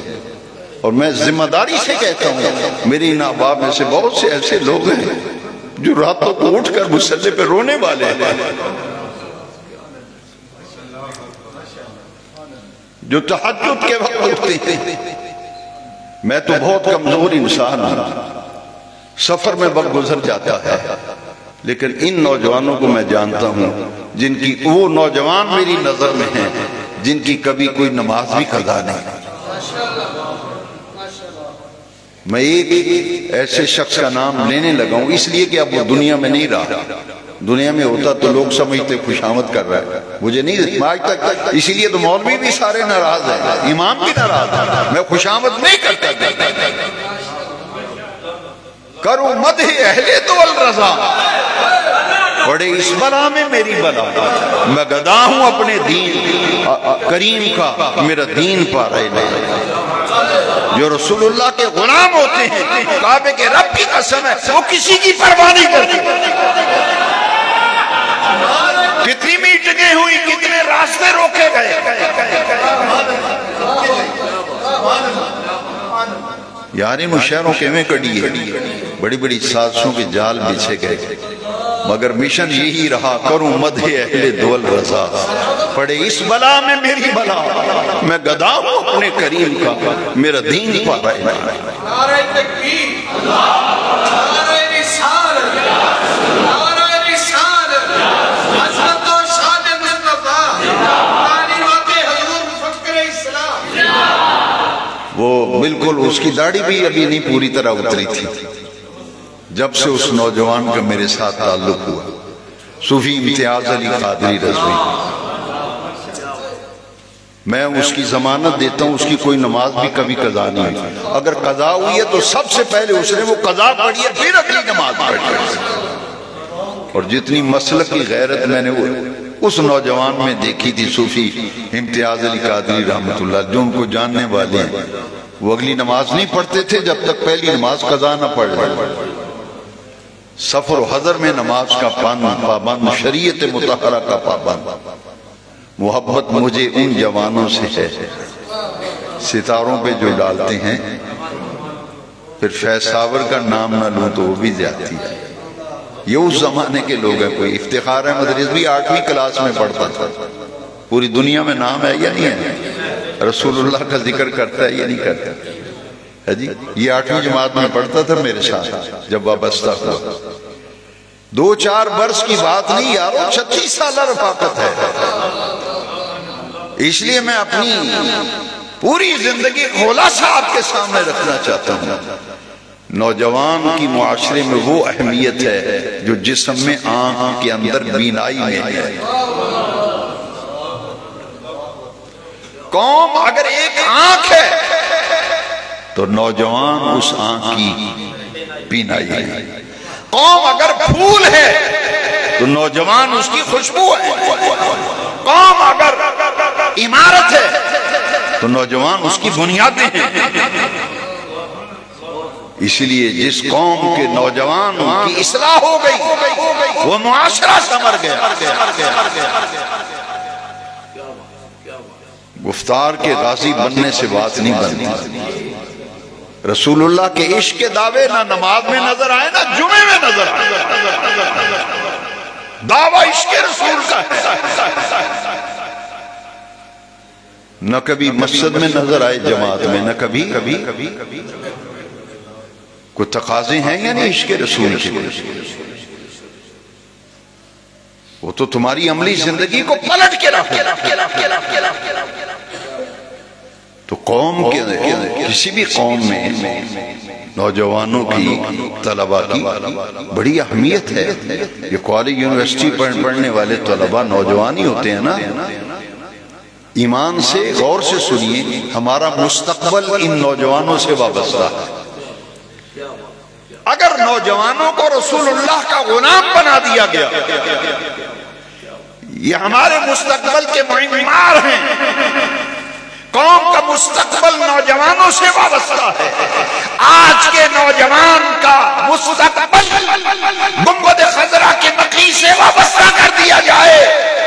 اور میں ذمہ داری سے کہتا ہوں، میری ان احباب میں سے بہت سے ایسے لوگ ہیں جو راتوں کو اٹھ کر مصلی پہ رونے والے ہیں، جو تہجد کے وقت اٹھتے ہیں۔ میں تو بہت کمزور انسان ہوں، سفر میں وقت گزر جاتا ہے، لیکن ان نوجوانوں کو میں جانتا ہوں، جن کی وہ نوجوان میری نظر میں ہیں جن کی کبھی کوئی نماز بھی قضا نہیں۔ میں ایک ایسے شخص کا نام لینے لگا ہوں اس لیے کہ اب وہ دنیا میں نہیں رہا، دنیا میں ہوتا تو لوگ سمجھتے خوشامد کر رہا ہے، مجھے نہیں آج تک، اسی لیے تو مولوی بھی سارے ناراض ہیں، امام بھی ناراض ہے، میں خوشامد نہیں کرتا۔ کروں مدح اہل تو الرضا، بڑے اس بلا میں میری بلا، میں گدا ہوں اپنے دین کریم کا، میرا دین پا رہے نہیں۔ جو رسول اللہ کے غلام ہوتے ہیں، کعبے کے رب کی قسم ہے وہ کسی کی پرواہ نہیں کرتے. کتنی میٹنگیں ہوئی، کتنے راستے روکے گئے. یاری مشہروں کے میں کڑی ہے، بڑی بڑی سازشوں کے جال بچھے گئے، مگر مشن یہی رہا، کروں مدح اہل دول رضا. پڑے اس بلا میں میری بلا، میں گدا ہوں اپنے کریم کا، میرا دین پا رہے ہیں. نعرہ تکبیر، نعرہ رسالت، نعرہ رسالت، حضرت و شان مصطفیٰ، تعلیمات حضور مفکر اسلام. وہ بالکل اس کی داڑھی بھی ابھی نہیں پوری طرح اتری تھی جب سے اس نوجوان کا میرے ساتھ تعلق ہوا، صوفی امتیاز علی قادری رضوی. میں اس کی ضمانت دیتا ہوں، اس کی کوئی نماز بھی کبھی قضا نہیں ہوئی. اگر قضا ہوئی ہے تو سب سے پہلے اس نے وہ قضا پڑھی ہے، پھر اگلی نماز پڑھی ہے. اور جتنی مسلک کی غیرت میں نے اس نوجوان میں دیکھی تھی، صوفی امتیاز علی قادری رحمت اللہ، جو ان کو جاننے والے ہیں، وہ اگلی نماز نہیں پڑھتے تھے جب تک پہلی نماز قضا نہ پڑھ لیں. سفر و حضر میں نماز کا پابند، شریعت مطہرہ کا پابند. محبت مجھے ان جوانوں سے ہے ستاروں پہ جو ڈالتے ہیں. پھر فیض ساور کا نام نہ لوں تو وہ بھی زیادتی ہے. یہ اس زمانے کے لوگ ہیں. کوئی افتخار احمد رضوی 8ویں کلاس میں پڑھتا تھا. پوری دنیا میں نام ہے یا نہیں ہے؟ رسول اللہ کا ذکر کرتا ہے یا نہیں کرتا ہے جی؟ یہ 8ویں جماعت میں پڑھتا تھا میرے ساتھ جب وابستہ ہوا. 2-4 برس کی بات نہیں یارو، 36 سالہ رفاقت ہے. اس لیے میں اپنی پوری زندگی خلاصہ آپ کے سامنے رکھنا چاہتا ہوں. نوجوان کی معاشرے میں وہ اہمیت ہے جو جسم میں آنکھ کے اندر بینائی میں ہے. قوم اگر ایک آنکھ ہے تو نوجوان اس آنکھ کی بینائی ہے. قوم اگر پھول ہے تو نوجوان اس کی خوشبو ہے. قوم اگر عمارت ہے تو نوجوان اس کی بنیادیں ہیں. اس لیے جس قوم کے نوجوان کی اصلاح ہو گئی وہ معاشرہ سمر گیا. گفتار کے غازی بننے سے بات نہیں بنتی. رسول اللہ کے عشق کے دعوے نہ نماز میں نظر آئے نہ جمعے میں نظر آئے. دعویٰ عشق رسول کا ہے. نہ کبھی مسجد میں نظر آئے جماعت میں، نہ کبھی کوئی تقاضے ہیں یا نہیں عشق رسول کے. وہ تو تمہاری عملی زندگی کو پلٹ کے رکھے. تو قوم کے کسی بھی قوم میں نوجوانوں کی، طلباء کی بڑی اہمیت ہے. یہ کالج یونیورسٹی پڑھنے والے طلباء نوجوان ہی ہوتے ہیں نا. ایمان سے غور سے سنیے، ہمارا مستقبل ان نوجوانوں سے وابستہ ہے. اگر نوجوانوں کو رسول اللہ کا غلام بنا دیا گیا، یہ ہمارے مستقبل کے معمار ہیں. قوم کا مستقبل نوجوانوں سے وابستہ ہے. آج کے نوجوان کا مستقبل گنبد خضرا کے مقی سے وابستہ کر دیا جائے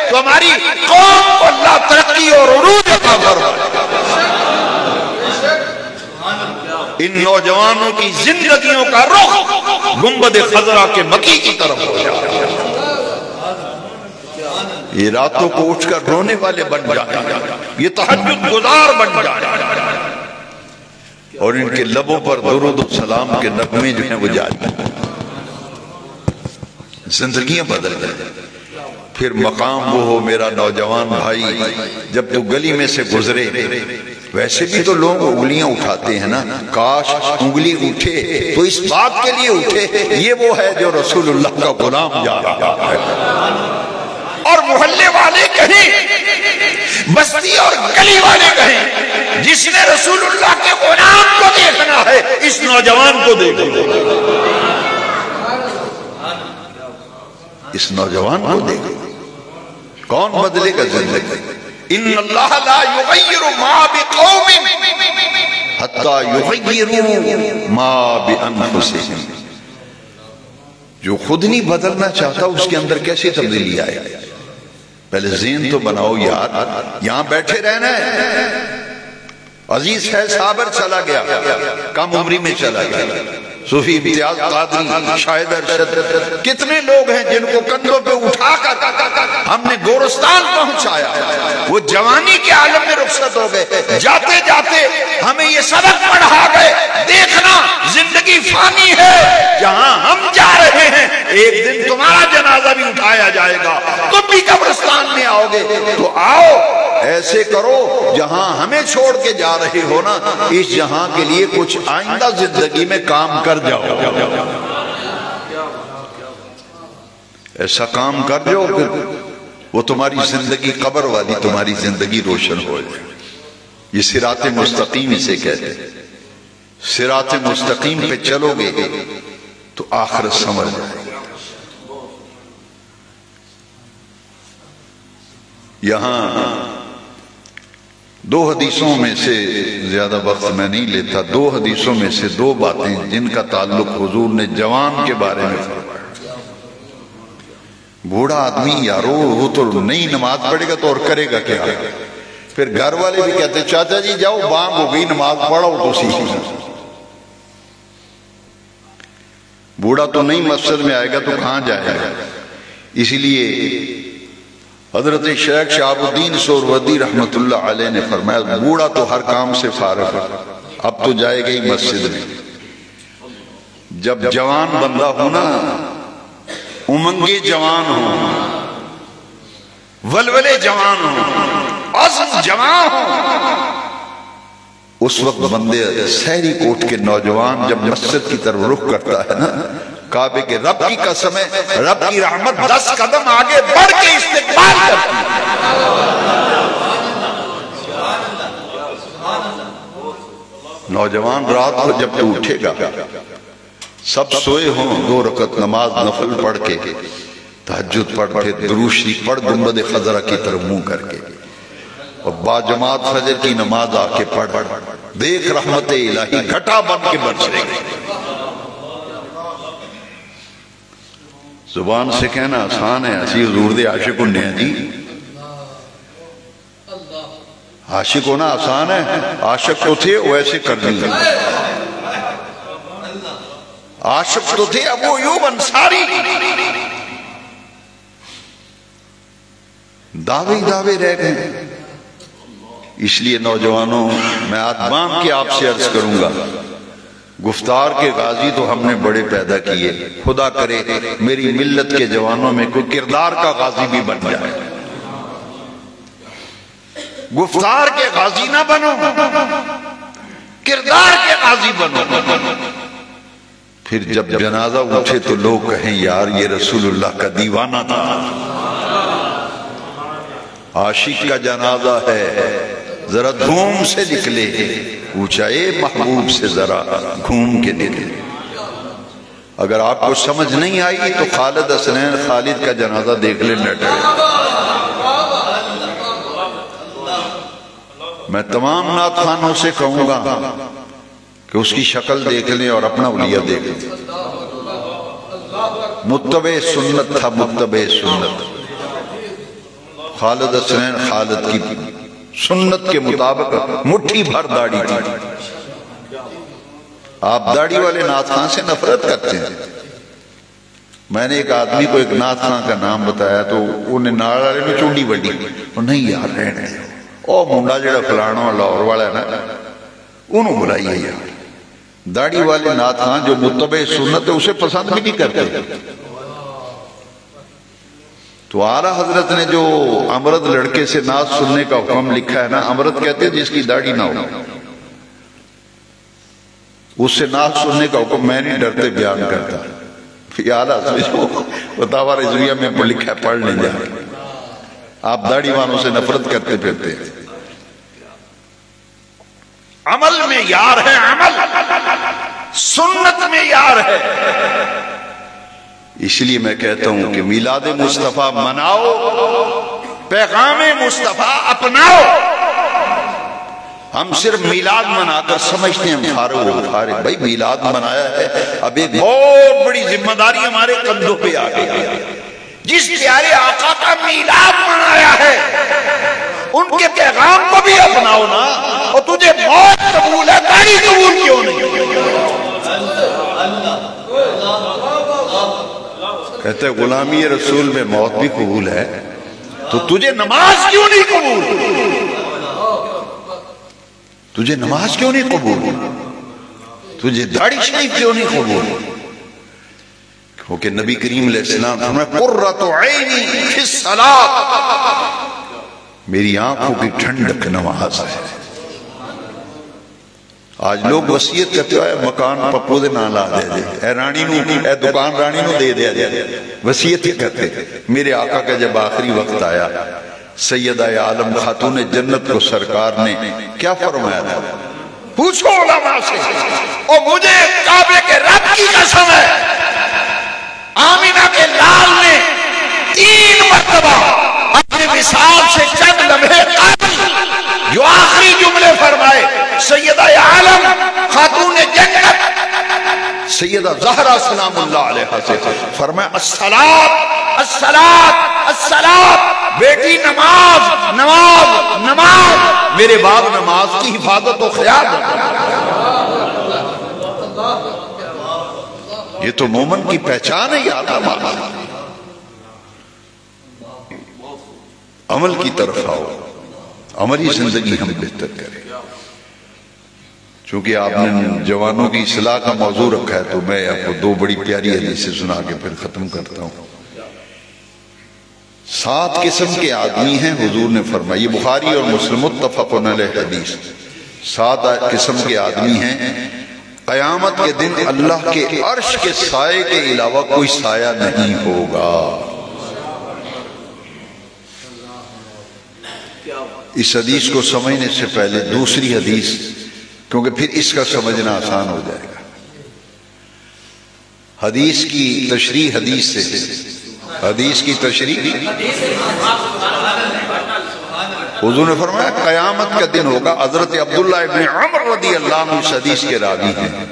تو ہماری قوم کو اللہ ترقی اور عروج عطا فرمائے. ان نوجوانوں کی زندگیوں کا رخ گنبد خضرا کے مقی کی طرف ہو جائے. یہ راتوں کو اٹھ کر رونے والے بن جائیں، یہ تہجد گزار بن جائیں، اور ان کے لبوں پر درود و سلام کے نغمے جو ہیں وہ جاری. زندگیاں بدل جائیں. پھر مقام وہ ہو میرا نوجوان بھائی، جب تو گلی میں سے گزرے. ویسے بھی تو لوگ انگلیاں اٹھاتے ہیں نا، کاش انگلی اٹھے تو اس بات کے لیے اٹھے یہ وہ ہے جو رسول اللہ کا غلام جا رہا ہے. اور محلے والے کہیں، بستی اور گلی والے کہیں، جس نے رسول اللہ کے غلام کو دیکھنا ہے اس نوجوان کو دیکھو. اس نوجوان کو دیکھو. کون بدلے گا زندگی؟ ان اللہ لا یغیر ما بقوم حتی یغیروا ما بانفسہم، جو خود نہیں بدلنا چاہتا اس کے اندر کیسے تبدیلی آئے؟ پہلے ذہن تو بناؤ یار، یہاں بیٹھے رہنا ہے۔ عزیز ہے صابر چلا گیا، کم عمری میں چلا گیا، صوفی امتیاز قادری، شاہد ارشد، کتنے لوگ ہیں جن کو کندھوں پہ اٹھا کر ہم نے گورستان پہنچایا، وہ جوانی کے عالم میں رخصت ہو گئے، جاتے جاتے ہمیں یہ سبق پڑھا گئے، دیکھنا زندگی فانی ہے، جہاں ہم جا رہے ہیں ایک دن تمہارا جنازہ بھی اٹھایا جائے گا، تم بھی قبرستان میں آؤ گے، تو آؤ ایسے کرو جہاں ہمیں چھوڑ کے جا رہے ہو نا، اس جہاں کے لیے کچھ آئندہ زندگی میں کام کر جاؤ، ایسا کام کر جاؤ کہ وہ تمہاری زندگی قبر والی تمہاری زندگی روشن ہو جائے۔ یہ صراط مستقیم اسے کہتے ہیں، صراط مستقیم پہ چلو گے تو آخرت سمجھ جائے گا۔ یہاں دو حدیثوں میں سے، زیادہ وقت میں نہیں لیتا، دو حدیثوں میں سے دو باتیں جن کا تعلق حضور نے جوان کے بارے میں فرمایا۔ بوڑھا آدمی یارو وہ تو نئی نماز پڑھے گا تو اور کرے گا کیا؟ پھر گھر والے بھی کہتے چاچا جی جاؤ بانگ ہو گئی نماز پڑھو تو سیکھو۔ بوڑھا تو نہیں مسجد میں آئے گا تو کہاں جائے گا؟ اسی لیے حضرت شیخ شہاب الدین سہروردی رحمت اللہ علیہ نے فرمایا بوڑھا تو ہر کام سے فارغ ہے، اب تو جائے گا ہی مسجد میں۔ جب جوان بندہ ہونا، امنگے جوان ہوں، ولولے جوان ہوں، عزم جوان ہوں، اس وقت بندے سحری کوٹ کے نوجوان جب مسجد کی طرف رخ کرتا ہے نا، کعبے کے رب کی قسم ہے رب کی رحمت 10 قدم آگے بڑھ کے استقبال کرتی ہے۔ نوجوان رات کو جب تو اٹھے گا، سب سوئے ہوں، 2 رکعت نماز نفل پڑھ کے، تہجد پڑھ کے، درود شریف پڑھ گنبد خضرا کی طرف منہ کر کے، اور باجماعت فجر کی نماز آ کے پڑھ، دیکھ رحمت الہی گھٹا بن کے برسے گی۔ زبان سے کہنا آسان ہے، اسی حضور دے عاشق ہونے ہیں جی، عاشق ہونا آسان ہے، عاشق تو تھے ویسے کر دیں، عاشق تو تھے ابو ایوب انصاری، دعوے رہ گئے۔ اس لیے نوجوانوں میں آدمان کی آپ سے عرض کروں گا، گفتار کے غازی تو ہم نے بڑے پیدا کیے، خدا کرے میری ملت کے جوانوں میں کوئی کردار کا غازی بھی بن جائے۔ گفتار کے غازی نہ بنو، کردار کے غازی بنو، پھر جب جنازہ اٹھے تو لوگ کہیں یار یہ رسول اللہ کا دیوانہ تھا، عاشق کا جنازہ ہے، ذرا دھوم سے نکلے، پوچھا اے محبوب سے ذرا گھوم کے نکلے۔ اگر آپ کو سمجھ نہیں آئی تو خالد حسنین خالد کا جنازہ دیکھ لیں نیٹ پہ۔ میں تمام نعت خوانوں سے کہوں گا کہ اس کی شکل دیکھ لیں اور اپنا اولیاء دیکھ لیں۔ متبع سنت تھا، متبع سنت، خالد حسنین خالد کی سنت کے مطابق مٹھی بھر داڑھی تھی۔ آپ داڑھی والے نعت خان سے نفرت کرتے ہیں۔ میں نے ایک آدمی کو ایک نعت خان کا نام بتایا تو انہیں نال والے نے چونڈی وڈی، نہیں یار رہنے او منڈا جڑا فلانا لاہور والا ہے نا انہوں بلائیے یار۔ داڑھی والے نعت خان جو متبع سنت ہے اسے پسند بھی نہیں کرتے۔ تو اعلیٰ حضرت نے جو امرت لڑکے سے نعت سننے کا حکم لکھا ہے نا، امرت کہتے ہیں جس کی داڑھی نہ ہو، اس سے نعت سننے کا حکم میں نہیں ڈرتے بیان کرتا۔ اعلیٰ حضرت جو فتاوی رضویہ میں لکھا ہے پڑھ لیں جائے، آپ داڑھی والوں سے نفرت کرتے پھرتے ہیں۔ عمل میں یار ہے، عمل سنت میں یار ہے۔ اس لیے میں کہتا ہوں کہ میلاد مصطفیٰ مناؤ، پیغام مصطفیٰ اپناؤ۔ ہم صرف میلاد منا کر سمجھتے ہیں ہم فارغ ہو فارغ. بھائی میلاد منایا ہے, اب ایک بہت بڑی ذمہ داری ہمارے کندھوں پہ آ گئی. جس پیارے آقا کا میلاد منایا ہے ان کے پیغام کو بھی اپناؤ نا. اور تجھے موت قبول ہے, داڑھی قبول کیوں نہیں؟ کہتے غلامی رسول میں موت بھی قبول ہے, تو تجھے نماز کیوں نہیں قبول؟ تجھے نماز کیوں نہیں قبول؟ تجھے داڑھی شریف کیوں نہیں قبول؟ کیونکہ نبی کریم علیہ السلام فرمایا قرۃ عینی فی الصلاۃ, میری آنکھوں کی ٹھنڈک نماز ہے. آج لوگ وصیت کرتے ہوئے مکان پپو دے نام لا دے دے, اے رانی نو, اے دکان رانی نو دے دیا جائے, وصیت کرتے. میرے آقا کا جب آخری وقت آیا, سیدہ عالم خاتون جنت کو سرکار نے کیا فرمایا تھا؟ پوچھو علماء سے, اور مجھے کعبے کے رب کی قسم ہے, آمینہ کے لال نے 3 مرتبہ اپنے وصال سے چند لمحے قبل جو آخری جملے فرمائے, سیدہ عالم خاتون جنت سیدہ زہرا سلام اللہ علیہ سے فرمایا الصلاۃ الصلاۃ الصلاۃ, بیٹی نماز نماز نماز, میرے بعد نماز کی حفاظت و خیال رکھنا. یہ تو مومن کی پہچان ہے یاد. عمل کی طرف آؤ, عملی زندگی ہم بہتر کریں. چونکہ آپ نے جوانوں کی اصلاح کا موضوع رکھا ہے تو میں آپ کو 2 بڑی پیاری حدیثیں سنا کے پھر ختم کرتا ہوں. 7 قسم کے آدمی ہیں حضور نے فرمایا, یہ بخاری اور مسلم متفق علیہ حدیث. 7 قسم کے آدمی ہیں, قیامت کے دن اللہ کے عرش کے سائے کے علاوہ کوئی سایہ نہیں ہوگا. اس حدیث کو سمجھنے سے پہلے دوسری حدیث, کیونکہ پھر اس کا سمجھنا آسان ہو جائے گا. حدیث کی تشریح حدیث سے, حدیث کی تشریح حضور نے فرمایا قیامت کا دن ہوگا. حضرت عبداللہ ابن عمر رضی اللہ عنہ اس حدیث کے راوی ہیں.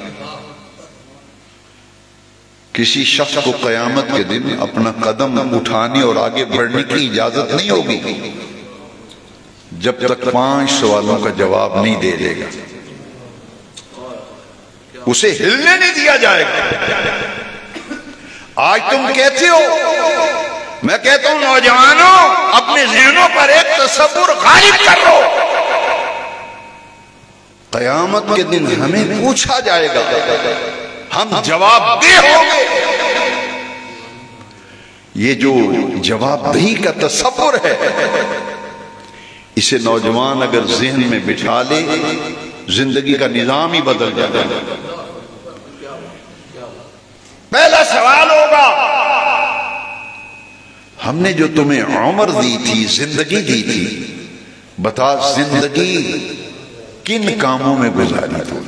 کسی شخص کو قیامت کے دن اپنا قدم اٹھانے اور آگے بڑھنے کی اجازت نہیں ہوگی جب تک 5 سوالوں کا جواب نہیں دے دے گا. اسے ہلنے نہیں دیا جائے گا. آج تم کہتے ہو, میں کہتا ہوں نوجوانوں اپنے ذہنوں پر ایک تصور غالب کر لو. قیامت کے دن ہمیں پوچھا جائے گا, ہم جواب دہ ہوں گے. یہ جو جواب دہی کا تصور ہے, اسے نوجوان اگر ذہن میں بٹھا لے زندگی کا نظام ہی بدل جائے گا. پہلا سوال ہوگا, ہم نے جو تمہیں عمر دی تھی, زندگی دی تھی, بتا زندگی کن کاموں میں گزاری تھی؟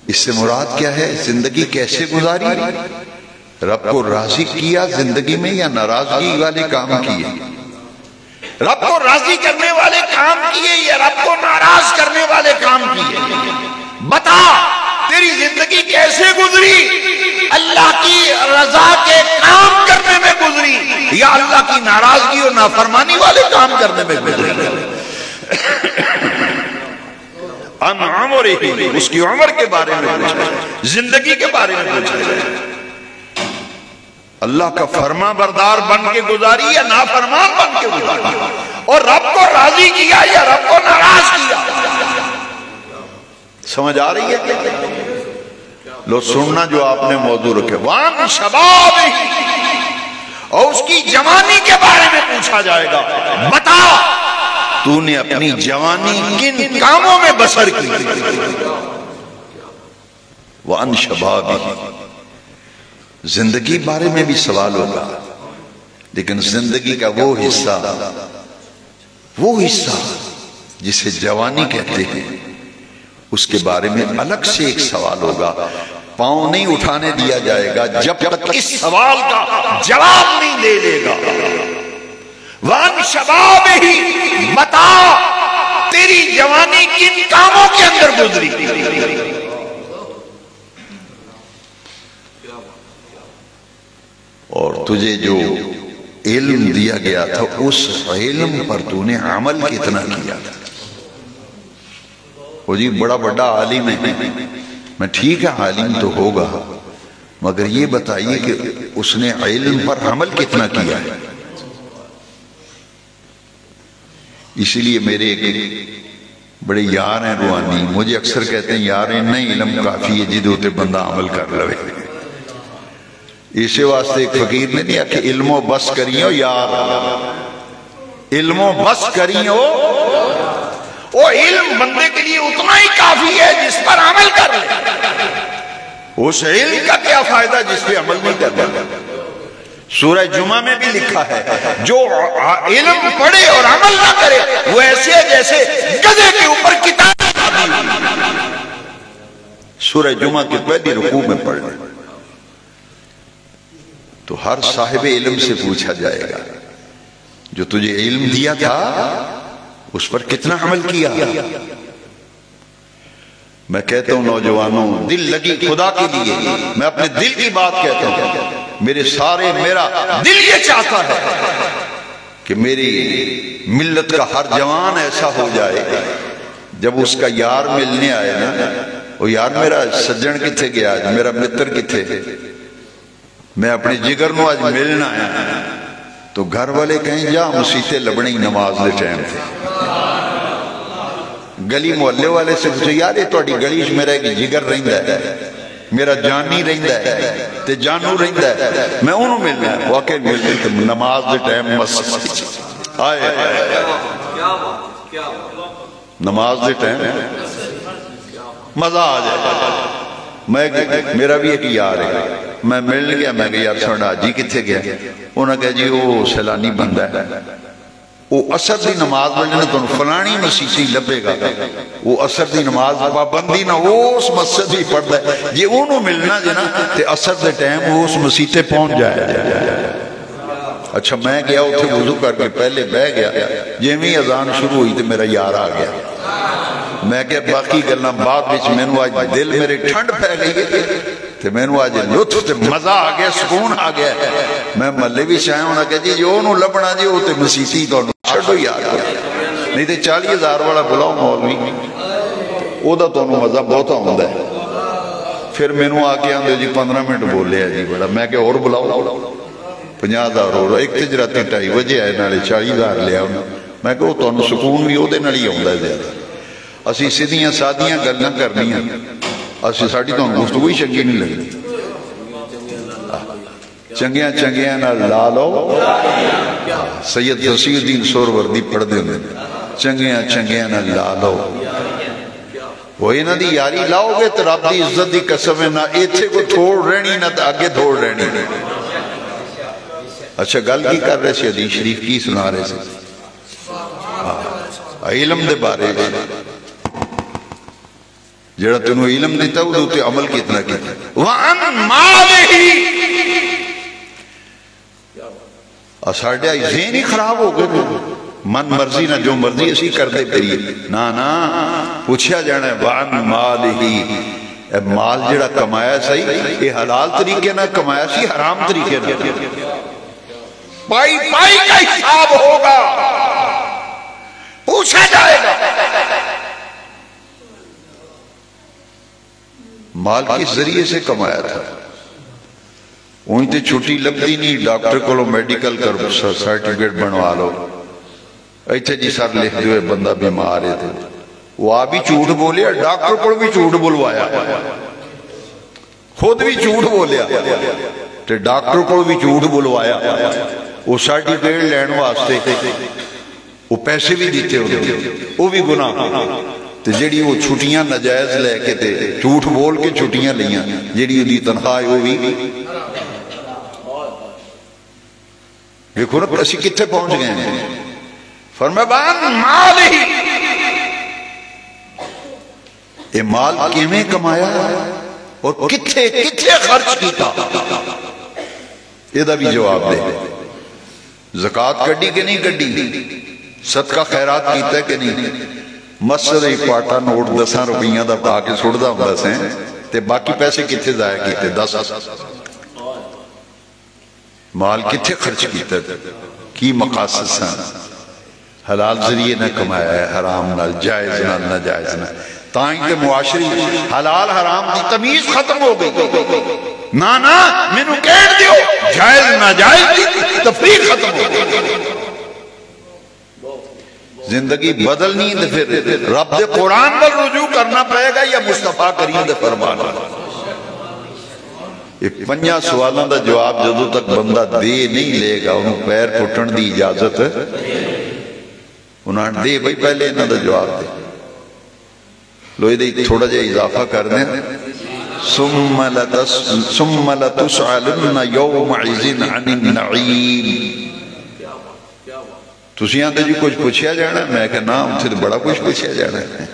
اس سے مراد کیا ہے؟ زندگی کیسے گزاری؟ رب کو راضی کیا زندگی میں یا ناراضگی والے کام کیے؟ رب کو راضی کرنے والے کام کیے یا رب کو ناراض کرنے والے کام کیے؟ بتا تیری زندگی کیسے گزری؟ اللہ کی رضا کے کام کرنے میں گزری یا اللہ کی ناراضگی اور نافرمانی والے کام کرنے میں گزری؟ ان عمرہ, اس کی عمر کے بارے میں پوچھا, زندگی کے بارے میں پوچھا. اللہ کا فرما بردار بن کے گزاری یا نافرمان بن کے گزاری؟ اور رب کو راضی کیا یا رب کو ناراض کیا؟ سمجھ آ رہی ہے؟ لو سننا جو آپ نے موضوع رکھے. وان شباب, اور اس کی جوانی کے بارے میں پوچھا جائے گا, بتا تو نے اپنی جوانی کن کاموں میں بسر کی؟ وان شباب, زندگی بارے میں بھی سوال ہوگا, لیکن زندگی کا وہ حصہ جسے جوانی کہتے ہیں, اس کے بارے میں الگ سے ایک سوال ہوگا. پاؤں نہیں اٹھانے دیا جائے گا جب تک اس سوال کا جواب نہیں دے لے گا. وان شبابہ متا، تیری جوانی کن کاموں کے اندر گزری؟ اور تجھے جو علم دیا گیا تھا اس علم پر تو نے عمل کتنا کیا تھا؟ وہ جی بڑا بڑا عالم ہے، میں ٹھیک ہے عالم تو ہوگا، مگر یہ بتائیے کہ اس نے علم پر عمل کتنا کیا ہے؟ اسی لیے میرے ایک بڑے یار ہیں روحانی، مجھے اکثر کہتے ہیں یار نہیں علم کافی ہے جدو تے بندہ عمل کر لوے۔ اسی واسطے ایک فقیر نے نہیں کہ علم و بس کریو یار، علم و بس کریو، وہ علم بندے کے لیے اتنا ہی کافی ہے جس پر عمل کر لے، اس علم کا کیا فائدہ جس پہ عمل نہیں کر لے۔ سورہ جمعہ میں بھی لکھا ہے جو علم پڑھے اور عمل نہ کرے وہ ایسے ہے جیسے گدھے کے اوپر کتاب ڈالی ہوئی۔ سورہ جمعہ کے پہلی رکوع میں پڑھ لیں تو ہر صاحب علم سے پوچھا جائے گا جو تجھے علم دیا تھا اس پر کتنا عمل کیا؟ میں کہتا ہوں نوجوانوں، دل لگی خدا کے لیے، میں اپنے دل کی بات کہتا ہوں، میرا دل یہ چاہتا ہے کہ میری ملت کا ہر جوان ایسا ہو جائے جب اس کا یار ملنے آئے نا، وہ یار میرا سجن کتھے گیا، میرا متر کتھے، میں اپنے جگر نو آج ملنا آیا، تو گھر والے کہیں جا مسیطے لبنی نماز دے ٹائم تھے، گلی محلے والے سے پوچھو یار یہ توڑی گلیش میرا ایک جگر رہندا ہے، میرا جانی رہندا ہے تے جانو رہندا ہے، میں انہوں ملنا ہے، واقعی ملتے تھے نماز دے ٹائم مسجد آئے، نماز دے ٹائم مزہ آ جائے۔ میرا بھی ایک یار ہے، میں مل گیا، میں کہا یار سونا جی کتھے گیا؟ انہوں نے کہا جی وہ سیلانی بندہ ہے، وہ اثر دی نماز پڑھنے تو فلانی مسیحی لبے گا، وہ اثر دی نماز پابندی نہ وہ اس مسجد ہی پڑھتا ہے، جی انہوں ملنا جنا تے اثر دے ٹائم وہ اس مسیحے پہنچ جائے۔ اچھا میں گیا اتھے وضو کر کے پہلے بہ گیا، جیویں اذان شروع ہوئی تے میرا یار آ گیا، میں کہ باقی گلنا بعد وچ مینوں آج دل میرے ٹھنڈ پہ گئی ہے تے مینوں آج لطف تے مزہ آ گیا، سکون آ گیا، میں محلے بھی چاہے ہونا کہ جی جو انہوں لبنا جی وہ تے مسیحی تو چھڑو یار، نہیں تے 40,000 والا بلاؤ مولوی او دا تو مزہ بہت ہوندا ہے۔ پھر مینوں آ کے آندے جی 15 منٹ بولے ہیں جی بڑا، میں کہ اور بلاؤ 50,000 اور ایک تے جراتی 2:30 بجے آئے نالے 40,000 لیا انہوں، میں کہ وہ تو سکون بھی او دے نالی ہوندا ہے زیادہ۔ اسی سیدھیاں سادیاں گلنا کرنی ہیں، اسی ساڑی تو گفتگو ہی چنگی نہیں لگی، چنگیاں چنگیاں نہ لا لو، سید فصیح الدین سہروردی پڑھ دیں گے، چنگیاں چنگیاں نہ لا لو، وہ انہاں دی یاری لاؤ گے تو رب دی عزت دی قسم ہے نہ ایتھے کو تھوڑ رہنی نہ آگے تھوڑ رہنی۔ اچھا گل کی کر رہے سے حدیث شریف کی سنا رہے سے علم دے بارے جڑا تنہوں علم دیتا ہو تو عمل کتنا کیتا وَعَنْ مَالِهِ، ساڑھے ذہن ہی خراب ہو گئے، من مرضی نہ جو مرضی اسی کر دے پھر نا پوچھا جانا ہے وَعَنْ مَالِهِ، اے مال جڑا کمایا صحیح یہ حلال طریقے نہ کمایا سی حرام طریقے نہ، پائی پائی کا حساب ہوگا، پوچھا جائے گا مال کس ذریعے سے کمایا تھا، وہیں تے چھٹی لگتی نہیں، ڈاکٹر کو لو میڈیکل کر سرٹیفکیٹ بنوا لو، ایتھے جی سر لکھ دیوئے بندہ بیمار ہے تھے، وہ آپ بھی جھوٹ بولیا، ڈاکٹر کو بھی جھوٹ بلوایا، خود بھی جھوٹ بولیا تے ڈاکٹر کو بھی جھوٹ بلوایا، وہ سرٹیفکیٹ لین واسطے وہ پیسے بھی دیتے ہوتے، وہ بھی گناہ، تے جیڑی وہ چھٹیاں نجائز لے کے تے جھوٹ بول کے چھٹیاں لیاں، جیڑی دی تنخواہ وہ بھی دیکھو نا اسی کتھے پہنچ گئے ہیں۔ فرمایا وَعَنْ مَالِهِ، یہ مال کیویں کمایا اور کتھے خرچ کیتا، یہ دا بھی جواب دے۔ زکات کڈی کہ نہیں کڈی؟ صدقہ خیرات کیتا ہے کہ نہیں؟ مسجد ہی پاٹا نوٹ 10 روپیاں دا پا کے سڑدا ہوندا سے تے باقی پیسے کتھے ضائع کیتے؟ 10 مال کتھے خرچ کیتے؟ کی مقاصد سن؟ حلال ذریعے نہ کمایا ہے، حرام نہ، جائز نہ، ناجائز نہ، تائیں تے معاشری حلال حرام دی تمیز ختم ہو گئی۔ نا مینوں کہہ دیو جائز ناجائز دی تفریق ختم ہو گئی۔ زندگی بدلنی تو پھر رب دے قرآن پر رجوع کرنا پڑے گا یا مصطفیٰ کریم دے فرمان۔ یہ 5 سوالوں دا جواب جدو تک بندہ دے نہیں لے گا انہوں پیر پھٹن دی اجازت انہوں نے دے بھئی پہلے انہوں دا جواب دے لو یہ تھوڑا جا اضافہ کر دیں ثم لتسألن یومئذ عن النعیم۔ تسی آتے جی کچھ پوچھیا جانا ہے؟ میں کہ نام سے بڑا کچھ پوچھیا جانا ہے۔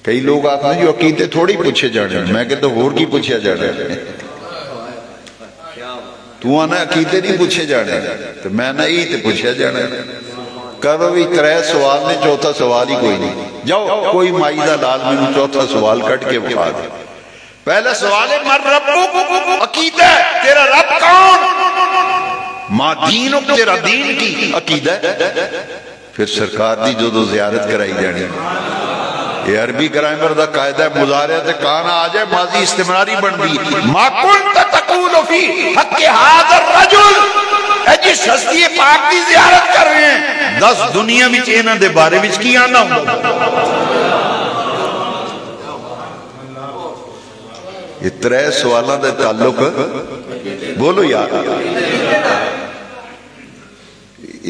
کئی لوگ آتے ہیں جو عقیدے تھوڑی پوچھے جانے ہیں، میں کہتا ہور کی پوچھیا جانا ہے۔ تو آنا عقیدے نہیں پوچھے جانے ہیں تو میں نہ ہی تے پوچھیا جانا ہے۔ کرو بھی 3 سوال نے، چوتھا سوال ہی کوئی نہیں۔ جاؤ کوئی مائدہ لال میں چوتھا سوال کٹ کے بخا دے۔ پہلا سوال ہے مر ربک، عقیدہ تیرا رب کون؟ ما دینک، تیرا دین کی عقیدہ ہے۔ پھر سرکار دی جو زیارت کرائی جانی، یہ عربی گرامر دا قاعدہ ہے، مضارع تے کانا آ جائے ماضی استمراری بن دی۔ ما کنت تقول فی حق ھذا الرجل، اے جس ہستی پاک دی زیارت کر رہے ہیں 10 دنیا وچ انہاں دے بارے وچ کی آنا ہوندا؟ یہ 3 سوالاں دے تعلق بولو یار۔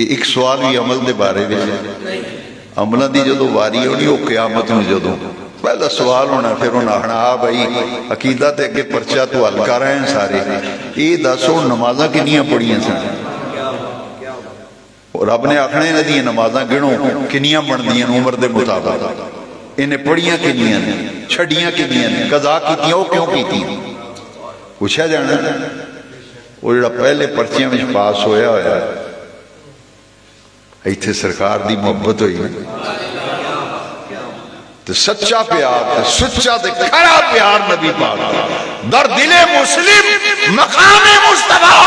ایک سوال بھی عمل دے بارے میں، عملہ دی جدو واری ہونی وہ قیامت میں جدو پہلا سوال ہونا، پھر انہاں آخنا ہاں بھائی عقیدہ تے کہ پرچہ تو حل کر رہے ہیں سارے، یہ دسو نمازاں کنیاں پڑھیاں سن؟ رب نے آخنا انہاں دی نمازاں گنو کنیاں بندیاں عمر دے مطابق، انہیں پڑھیاں کنیاں نے، چھڑیاں کنیاں نے، قضا کیتیاں وہ کیوں کیتیاں؟ پوچھا جانا۔ وہ جڑا پہلے پرچیاں میں پاس ہویا ہویا ایتھے سرکار دی محبت ہوئی تو سچا پیار، سچا تے کھڑا پیار نبی پاک در دل مسلم مقام مصطفیٰ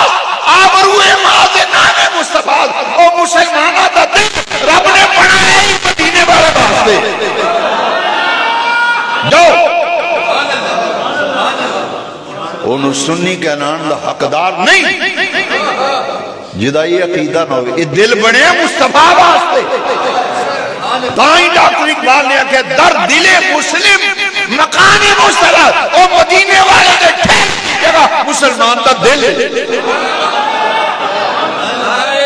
آبرو ماز نام مصطفیٰ او مسلمانہ دا دل رب نے بنایا ہی مدینے والے واسطے۔ جو انہوں سنی کہنان دا حقدار نہیں جدا یہ عقیدہ نہ ہوئے، یہ دل بنے مصطفیٰ واسطے۔ تائیں ڈاکٹر اقبال نے کہا در دل مسلم مقام مصطفیٰ، او مدینے والے دے ٹھیک جگہ مسلمان دا دل،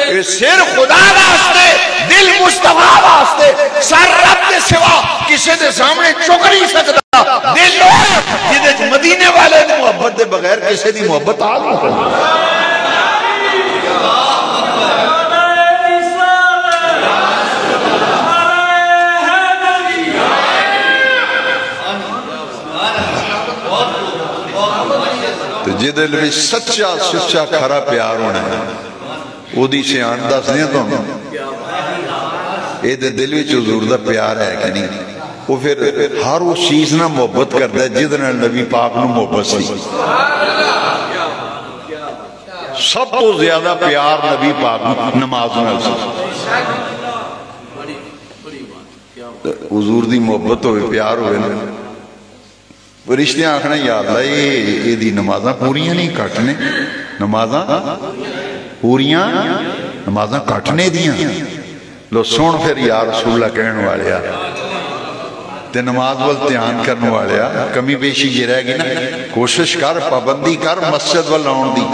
یہ سر خدا واسطے، دل مصطفیٰ واسطے، سر رب کے سوا کسی دے سامنے چک نہیں سکتا، دل جدے مدینے والے دی محبت دے بغیر کسی دی محبت آ نہیں۔ جی دل میں سچا سچا کھرا پیار ہونا ہے وہ دی سے آندہ سنیا تو یہ دل میں حضور دا پیار ہے کہ نہیں؟ وہ پھر ہر اس چیز نہ محبت کرتا ہے جدنا نبی پاک نو محبت سی۔ سب تو زیادہ پیار نبی پاک نماز میں حضور دی محبت ہوئے پیار ہوئے رشتے آخنا یا اللہ یہ دی نمازاں پوریاں نہیں کٹنے، نمازاں پوریاں نمازاں کٹنے دیاں لو سن پھر یا رسول اللہ کہنے والے تے نماز وال دھیان کرنے والے کمی بیشی جی رہ گی نا کوشش کر پابندی کر مسجد وال آن دی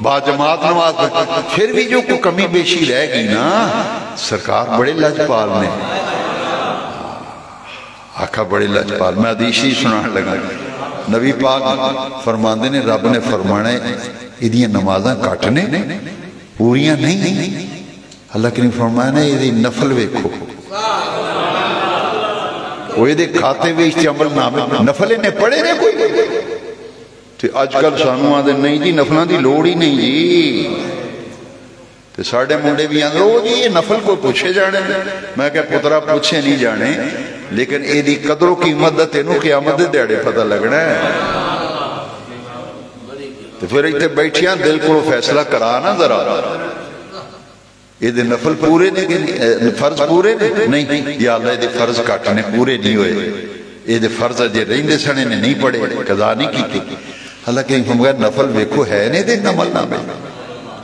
با جماعت نماز پھر بھی جو کمی بیشی رہ گی نا سرکار بڑے لجپال نے آقا بڑے لجپال میں حدیثی سنان لگا نبی پاک فرماندے نے رب نے فرمانے یہ نمازاں کٹنے پوریاں نہیں اللہ کے نے فرمانے یہ نفل ویکھو وہ یہ کھاتے ہوئے اس عمل نامے نفل نے پڑھے نے کوئی تو آج کل سانو آدھے نہیں جی نفلوں دی لوڑ ہی نہیں جی تو ساڑھے منڈے بھی آندھر وہ جی یہ نفل کو پوچھے جانے میں کہا پترہ پوچھے نہیں جانے لیکن اے دی قدر و قیمت دا تینوں قیامت دے دیڑے پتہ لگنا ہے تو پھر ایتے بیٹھیاں دل کو فیصلہ کرانا ذرا یہ دے نفل پورے نہیں فرض پورے نہیں یا اللہ یہ دے فرض کاٹنے پورے نہیں ہوئے یہ دے فرض جے رہندے سنے نے نہیں پڑے قضا نہیں کی حالانکہ ہم گئے نفل ویکھو ہے نہیں دے نمل نہ بے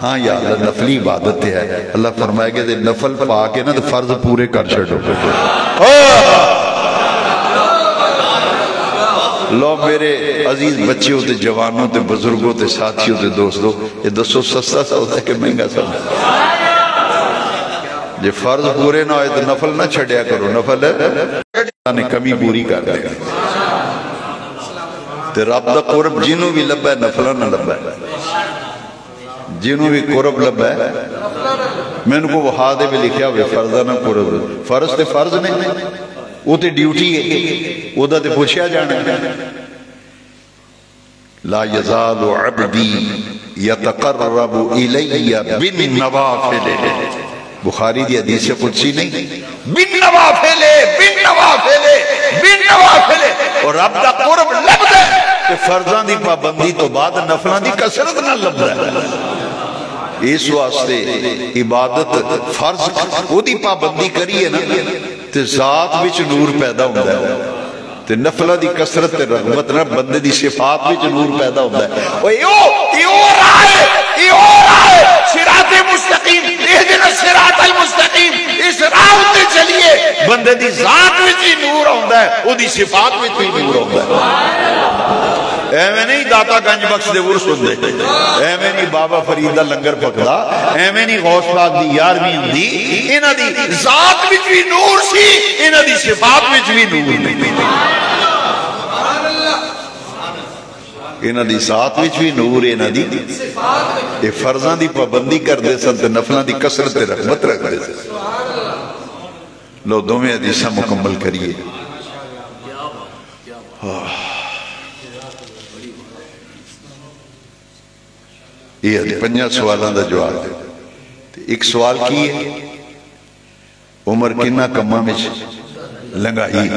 ہاں یا اللہ نفلی عبادت ہے اللہ فرمائے گا دے نفل پا کے نا دے فرض پورے کر چھڑو لو میرے عزیز بچیوں تے جوانوں تے بزرگوں تے ساتھیوں تے دوستوں یہ دسو سستا سا ہوتا ہے کہ مہنگا سا جے فرض پورے نہ ہوئے تو نفل نہ چھڑیا کرو نفل ہے کمی پوری کر دے تے رب دا قرب جنوں بھی لبا ہے نفلہ نہ لبا ہے جنوں بھی قرب لبا ہے میں ان کو وہ حادے بھی لکھیا ہوئے فرضہ نہ قرب فرض تے فرض نہیں وہ تے ڈیوٹی ہے وہ تے پوچھیا جانا لا یزال عبدی یتقرب الی بالنوافل بخاری دی حدیث قدسی نہیں بالنوافل اور رب دا قرب لب دے کہ فرضاں دی پابندی تو بعد نفلاں دی کثرت نہ لب دے اس واسطے عبادت فرض وہ دی پابندی کریے نا تے ذات وچ نور پیدا ہوتا ہے تے نفلہ دی کثرت تے رغبت نہ بندے دی صفات وچ نور پیدا ہوتا ہے یہ رائے صراط مستقیم اہدنا الصراط المستقیم اس راہ تے چلیے بندے دی ذات وچ ہی نور ہوتا ہے وہ دی صفات وچ ہی نور ہوتا ہے اے میں نہیں داتا گنج بخش دے ورس ہوندے اے میں نہیں بابا فرید دا لنگر پکدا اے میں نہیں غوث پاک دی یارویں ہوندی انہاں دی ذات وچ بھی نور سی انہاں دی صفات وچ بھی نور نہیں انہاں دی ذات وچ بھی نور انہاں دی اے فرضاں دی پابندی کردے سن تے نفلاں دی کثرت تے رغبت رکھدے سن لو دوویں حدیثاں مکمل کریے یہ پنجا سوالان دا جواب دے ایک سوال کی ہے عمر کنہ کمہ میں لنگائی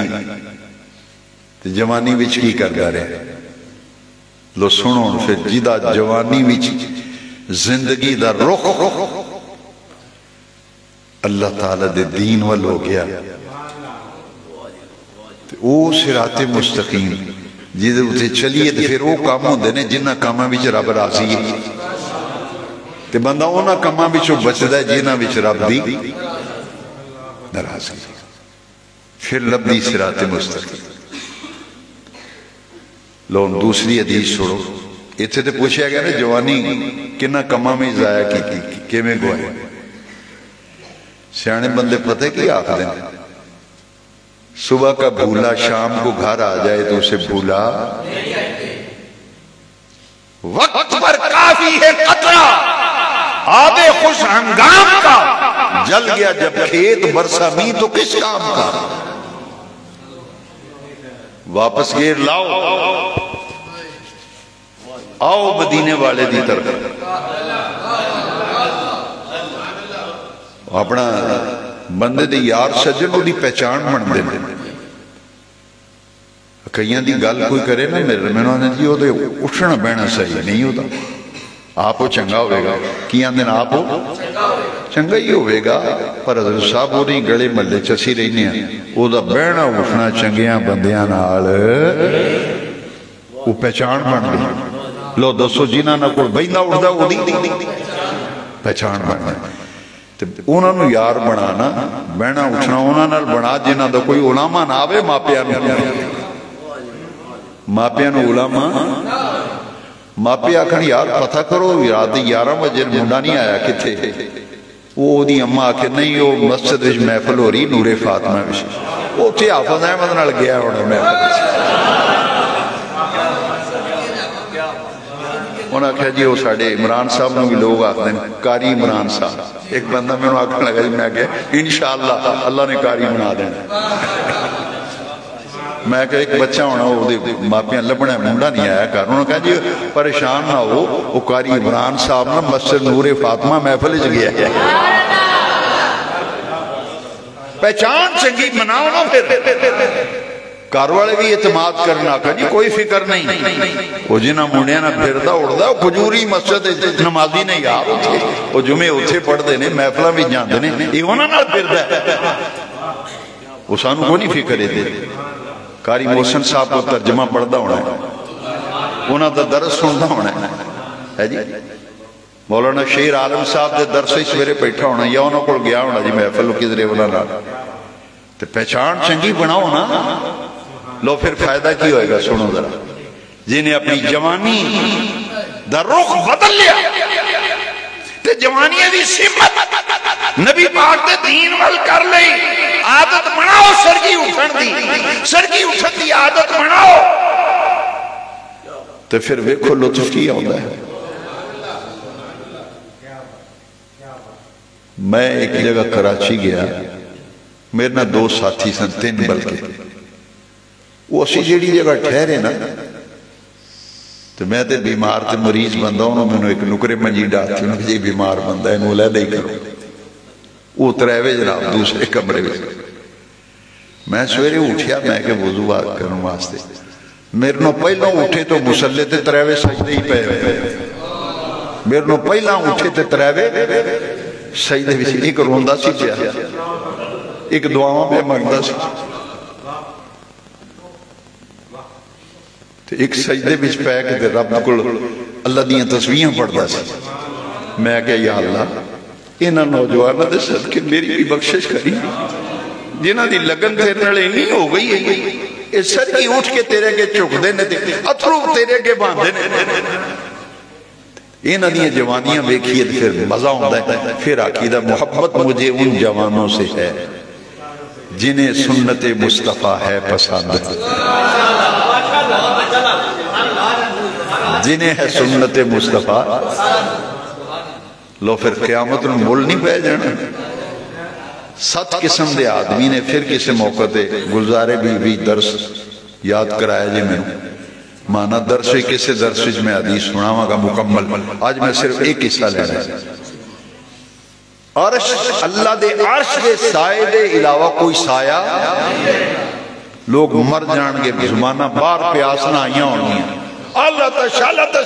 جوانی وچ کی کردہ رہے لو سنو پھر جیدہ جوانی وچ زندگی دا رخ اللہ تعالیٰ دے دین وال ہو گیا او صراط مستقیم جیدے اتے چلیے پھر وہ کام ہوندے نے جنہ کاماں وچ رب راضی ہے تے بندہ اونا کاماں وچوں بچدا ہے جنہ وچ رب دی ناراضگی پھر لبدی صراط مستقیم لو دوسری حدیث چھوڑو اتھے تے پوچھا گیا نا جوانی کنہ کاماں میں ضائع کی میں گوائے سیانے بندے پتہ کی آخر دیں صبح کا بھولا شام کو گھر آ جائے تو اسے بھولا وقت پر کافی ہے قطرہ آب خوش ہنگام کا جل گیا جب کھیت برسا می تو کس کام کا واپس گیر لاؤ آؤ مدینے والے دی طرف اپنا بندے دے یار سجن دی پہچان بن دے کئیاں دی گل کوئی کرے نا میرے میں نے جی وہ اٹھنا بہنا صحیح نہیں ہوتا آپ وہ چنگا ہوئے گا کیاں دن آپ وہ چنگا ہی ہوئے گا پر حضرت صاحب وہ نہیں گڑے ملے چسی رہنے ہیں وہ دا بہنا اٹھنا چنگیاں بندیاں نال وہ پہچان بن دے لو دسو جینا نہ کوئی بہندہ اٹھدا وہ دی پہچان بن دے انہوں نے یار بنانا بہنا اٹھنا انہوں نے بنا جنہ دا کوئی علماء نہ آوے ماپیاں نو علماء ماپی آکھن یار پتہ کرو رات 11 بجے منڈا نہیں آیا کتھے وہ دی اماں آکھے نہیں وہ مسجد وچ محفل ہو رہی نور فاطمہ وچ وہ تھے حافظ احمد نال گیا ہونا محفل انہوں نے کہا جی وہ ساڑھے عمران صاحب نے بھی لوگ آکھتے ہیں کاری عمران صاحب ایک بندہ میں انہوں نے آکھنے لگا جی میں کہا انشاءاللہ اللہ نے کاری بنا دینا میں کہ ایک بچہ ہونا وہ ماپیاں لبنا منڈا نہیں آیا کر. انہوں نے کہا جی پریشان نہ ہو, وہ قاری عمران صاحب نا مسجد نور فاطمہ محفل چ گیا ہے. پہچان چنگی مناؤ نا پھر. گھر والے بھی اعتماد کرنا کہ جی کوئی فکر نہیں. وہ جنہ منڈیا نہ پھردا اڑدا کھجوری مسجد نمازی نے یار وہ جمعے اتنے پڑھتے ہیں محفل بھی جانے نے یہ انہوں نے پھردا ہے. وہ سانو کو نہیں فکر ہے. قاری محسن صاحب کو ترجمہ پڑھتا ہونا ہے, انہوں کا درس سنتا ہونا ہے جی. مولانا شیر عالم صاحب دے درس سویرے بیٹھا ہونا یا انہوں کو گیا ہونا جی محفل کدھر انہوں نے. پہچان چنگی بناؤ نا. لو پھر فائدہ کی ہوئے گا سنو ذرا. جنہیں اپنی جوانی دا رخ بدل لیا تے جوانیاں دی سمت نبی پاک دے دین وال کر لئی, عادت بناؤ سرگی اٹھن دی, سرگی اٹھن دی عادت بناؤ تو پھر ویکھو لطف کیا ہوتا ہے. میں ایک جگہ کراچی گیا, میرے نہ 2 ساتھی سن 3 بلکہ وہ اسی جیڑی جگہ ٹھہرے نا تو میں تے بیمار تے مریض بندہ ہوں, میں نے ایک نکرے منجی ڈالتی ہوں کہ یہ بیمار بندہ ہے نولہ نہیں کرو. وہ تریوے جناب دوسرے کمرے میں. میں سویرے اٹھیا میں کہ وضو کروں واسطے, میرے نو پہلا اٹھے تو مسلے تے تریوے سجدے ہی پہ ہوئے. میرے نو پہلا اٹھے تے تریوے سجدے بھی ایک روندہ سی پیا, ایک دعاواں پہ منگدہ سی, ایک سجدے بچ پہ کہ رب کو اللہ دیاں تصویریں پڑھتا سی. میں کہ یا اللہ انہاں نوجوانہ دے صدقے میری بھی بخشش کری جنہاں دی لگن تیرے نالے نہیں ہو گئی ہے. اس سر کی اٹھ کے تیرے کے چک دے نے اتھرو تیرے کے باندھے نے. انہاں دیاں جوانیاں بیکھیے پھر مزہ ہوتا ہے. پھر عقیدہ محبت مجھے ان جوانوں سے ہے جنہیں سنت مصطفیٰ ہے پسند, جنہیں ہے سنت مصطفیٰ. لو پھر قیامت میں مول نہیں پہ جانا. 7 قسم دے آدمی نے پھر کسی موقع دے گزارے بھی درس یاد کرایا جی میں مانا درس ہوئی کسی درس میں حدیث سناواں گا مکمل. آج میں صرف ایک حصہ لینا ہے. عرش اللہ دے عرش دے سائے دے علاوہ کوئی سایہ, لوگ مر جان گے زمانہ بار پیاسنا آئیاں ہونی ہیں اللہ تشالت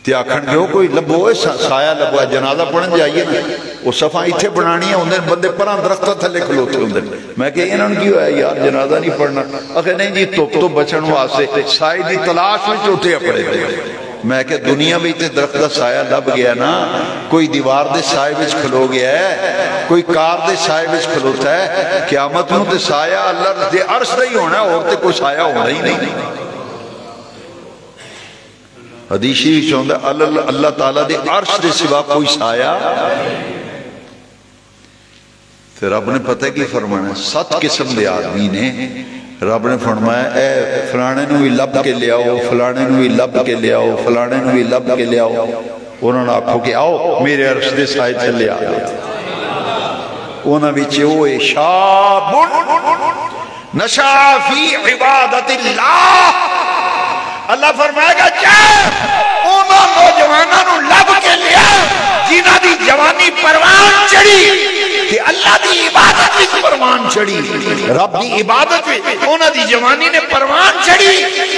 تے آکھن گے کوئی لبو سایہ لبو ہے جنازہ پڑھن جائیے نا وہ صفحہ ایتھے بنانی ہے انہیں بندے پران درختہ تھلے کھلوتے ہوندے. میں کہ انہوں نے کیوں ہے یار جنازہ نہیں پڑھنا. اگر نہیں جی تو بچن واسطے سائے دی تلاش میں چوٹے اپڑے دے. میں کہ دنیا بھی تے درختہ سایہ لب گیا نا, کوئی دیوار دے سائے وچ کھلو گیا ہے, کوئی کار دے سائے وچ کھلوتا ہے. قیامت میں تے سایہ اللہ دے عرش نہیں ہونا اور تے کوئی سایہ ہونا ہی نہیں. حدیثی چاہتا ہے اللہ تعالیٰ دے عرش دے سوا کوئی سایہ. پھر رب نے پتہ کی فرمانا 7 قسم دے آدمی نے رب نے فرمایا اے فلانے نو بھی لب کے لے آؤ, فلانے نو بھی لب کے لے آؤ, فلانے نو بھی لب کے لے آؤ. انہوں نے آکھو کہ آؤ میرے عرش دے سائے چلے آ گئے. انہوں نے چوئے شاب نشا فی عبادت اللہ. اللہ فرمائے گا انہوں نوجوانوں نو لب کے لیا جنہ دی جوانی پروان چڑی کہ اللہ دی عبادت بھی پروان چڑی, رب دی عبادت بھی انہوں دی جوانی نے پروان چڑی.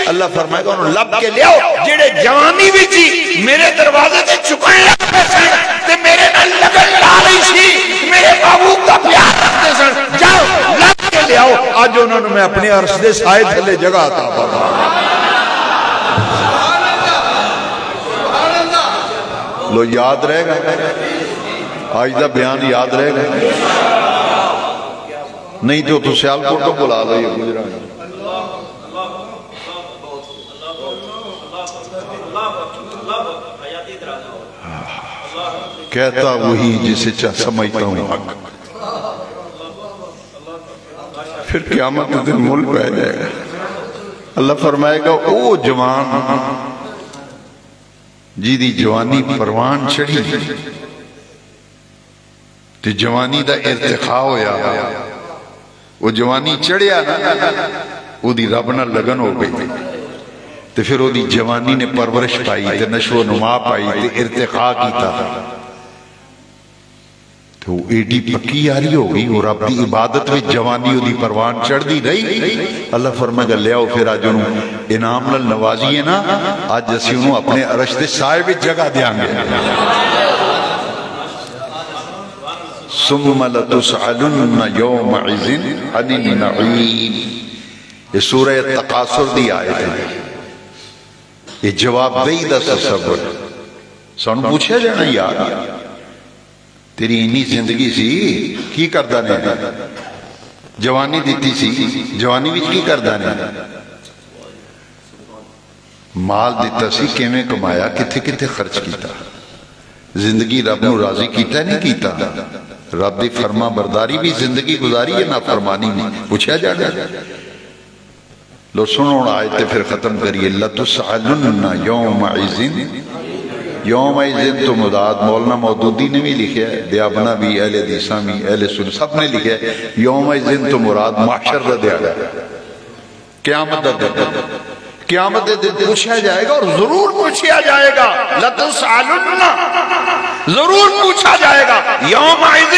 اللہ فرمائے گا انہوں لب کے لیا جڑے جوانی بھی تھی میرے دروازے سے چکن لگ پہ سن تے میرے نہ لگن لا رہی سی, میرے محبوب کا پیار رکھتے سن. جاؤ لب کے لیا. آج انہوں نے میں اپنے عرش دے سائے تھلے جگہ عطا فرمایا. لو یاد رہے گا آج دا بیان یاد رہے گا نہیں تو سیالکوٹ کو بلا دو. یہ گزرا کہتا وہی جسے سمجھتا ہوں حق. پھر قیامت کے دن ملک پہ جائے گا. اللہ فرمائے گا او جوان جی دی جوانی پروان چڑھی تے جوانی دا ارتقاء ہویا وہ جوانی چڑھیا نا وہ دی رب نہ لگن ہو گئی تے پھر وہ دی جوانی نے پرورش پائی تے نشو و نما پائی تے ارتقاء کیتا تو ایڈی پکی یاری ہو گئی اور رب دی عبادت میں جوانی وہ دی پروان چڑھ دی رہی. اللہ فرمائے گا لے آؤ پھر آج انہوں انعام نال نوازی ہے نا آج اسی انہوں اپنے عرش دے سائے بھی جگہ دیاں گے. ثم لتسألن یومئذ عن النعیم. یہ سورہ تقاصر دی آیت ہے. یہ جواب دئی دا تصور سانو پوچھا جانا یار تیری اینی زندگی سی کی کردہ نے جوانی دیتی سی جوانی وچ کی کردہ نے مال دیتا سی کیویں کمایا کتھے کتھے خرچ کیتا زندگی رب نو راضی کیتا نہیں کیتا رب دی فرما برداری بھی زندگی گزاری ہے نافرمانی نہیں پوچھا جانا. لو سنو آیت پھر ختم کریے. لَتُسْأَلُنَّ يَوْمَئِذٍ یومئذ تو مداد مولانا مودودی نے بھی لکھا ہے دیابنا بھی اہل حدیثاں بھی اہل سنت سب نے لکھا ہے. یومئذ تو مراد محشر دا دن قیامت دا دن قیامت دے دن پوچھا جائے گا اور ضرور پوچھا جائے گا. لَتُسْأَلُنَّ ضرور پوچھا جائے گا یومئذ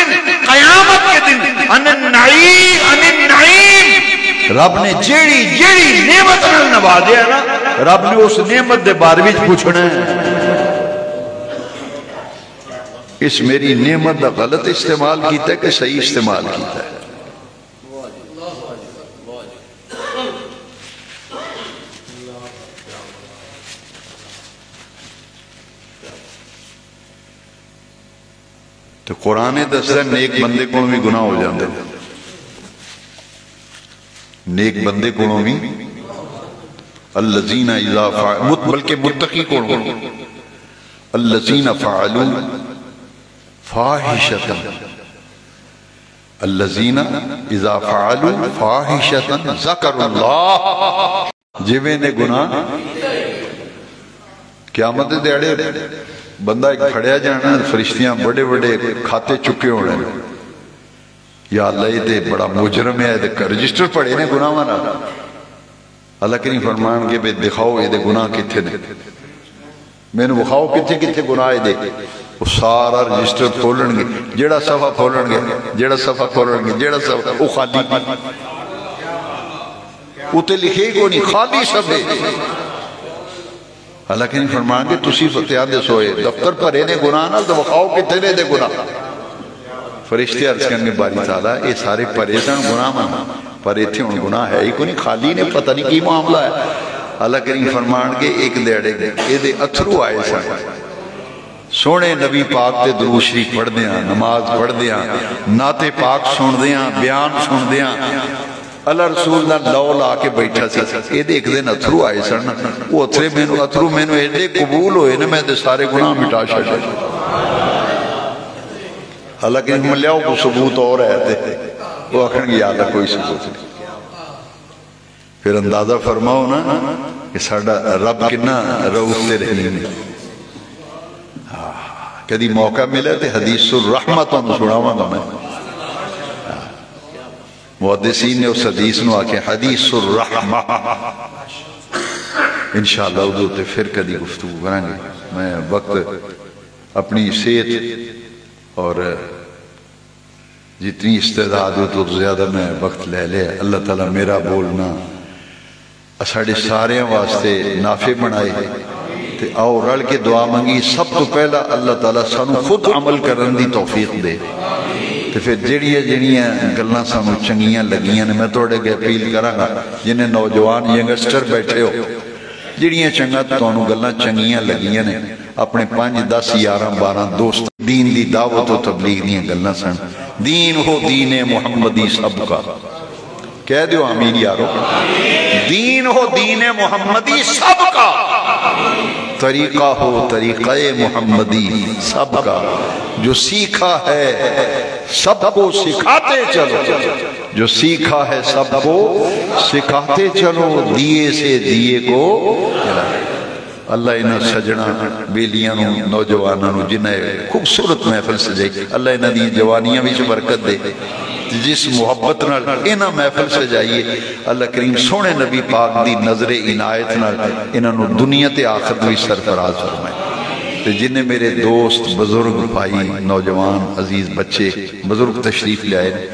قیامت کے دن عن النعیم. رب نے جیڑی نعمت نال نوازیا نا رب نے اس نعمت دے بارے وچ پوچھنا ہے. اس میری نعمت دا غلط استعمال کیتا ہے کہ صحیح استعمال کیتا ہے. تو قرآن دستا نیک بندے کو بھی گناہ ہو جاندے نیک بندے کو بھی الذین اذا فعلوا بلکہ متقی کو الذین فعلوا فاحشتا الذین اذا فعلوا فاحشتا ذکروا اللہ جویں نے گناہ قیامت دیڑے بندہ ایک پھڑیا جانا فرشتیاں بڑے بڑے کھاتے چکے ہونے یا اللہ یہ دے بڑا مجرم ہے رجسٹر پڑے نے گناہ مانا اللہ کریم فرمان کے بے دکھاؤ یہ دے گناہ کتھے نے میں نے بخاؤ کتھے کتھے گناہ دے وہ سارا رجسٹر کھولن گے جیڑا صفحہ کھولن گے جیڑا صفحہ کھولن گے جیڑا صفحہ وہ خالی اتے لکھے کو نہیں خالی صفحے اللہ کریم فرمان کے تسی فتیان دے سوئے دفتر پر رہنے گناہ نہ تو بخاؤ کتھے نے دے گناہ فرشتے عرض کرنے باری تعالیٰ یہ سارے پریشان گناہ مانا پر ایتھے ان گناہ ہے ہی کو نہیں خالی نے پتہ نہیں کی معاملہ ہے. اللہ کریم فرمان کے ایک دیڑے گئے یہ دے اتھرو آئے سن سونے نبی پاک تے درود شریف پڑھ دیاں نماز پڑھ دیاں نعت پاک سن دیاں بیان سن دیاں اللہ رسول اللہ لو لا کے بیٹھا سی یہ دے ایک دن اتھرو آئے سن وہ اتھرو میں نو ایڈے قبول ہوئے نا میں دے سارے گناہ مٹا شاہ حالانکہ ان میں لیاؤ کو ثبوت اور ہے تھے وہ اکھن گی یاد ہے کوئی ثبوت نہیں. پھر اندازہ فرماؤ نا کہ ساڑھا رب کنا روحتے رہنے کدی موقع ملے تھے حدیث الرحمت انہوں سناؤں گا میں محدثین نے اس حدیث نو آکے حدیث الرحمہ انشاءاللہ ادھو تے پھر کدی گفتگو کریں گے. میں وقت اپنی صحت اور جتنی استعداد ہو تو زیادہ میں وقت لے لے اللہ تعالیٰ میرا بولنا ساڑھے سارے واسطے نافع بنائے تے آؤ رل کے دعا منگی سب تو پہلا اللہ تعالیٰ سانو خود عمل کرن دی توفیق دے تے پھر جڑیاں گلنا سانو چنگیاں لگیاں نے میں توڑے گے اپیل کرا گا جنہیں نوجوان ینگسٹر بیٹھے ہو جڑیاں چنگا تو انہوں گلنا چنگیاں لگیاں نے اپنے 5 10 11 12 دوست دین دی دعوت و تبلیغ دیاں گلنا سن دین ہو دین محمدی سب کا کہہ دیو آمین یارو دین ہو دین محمدی سب کا طریقہ ہو طریقہ محمدی سب کا جو سیکھا ہے سب کو سکھاتے چلو جو سیکھا ہے سب کو سکھاتے چلو دیئے سے دیئے کو اللہ انہاں سجنا بیلیاں نوجوانوں جنہیں خوبصورت محفل سجائی اللہ انہاں دی جوانیاں بھی برکت دے جس محبت نال انہاں محفل سجائیے اللہ کریم سونے نبی پاک دی نظر عنایت نال انہاں نو دنیا تے آخرت وچ سرفراز فرمائے۔ تے جنہیں میرے دوست بزرگ بھائی نوجوان عزیز بچے بزرگ تشریف لے آئے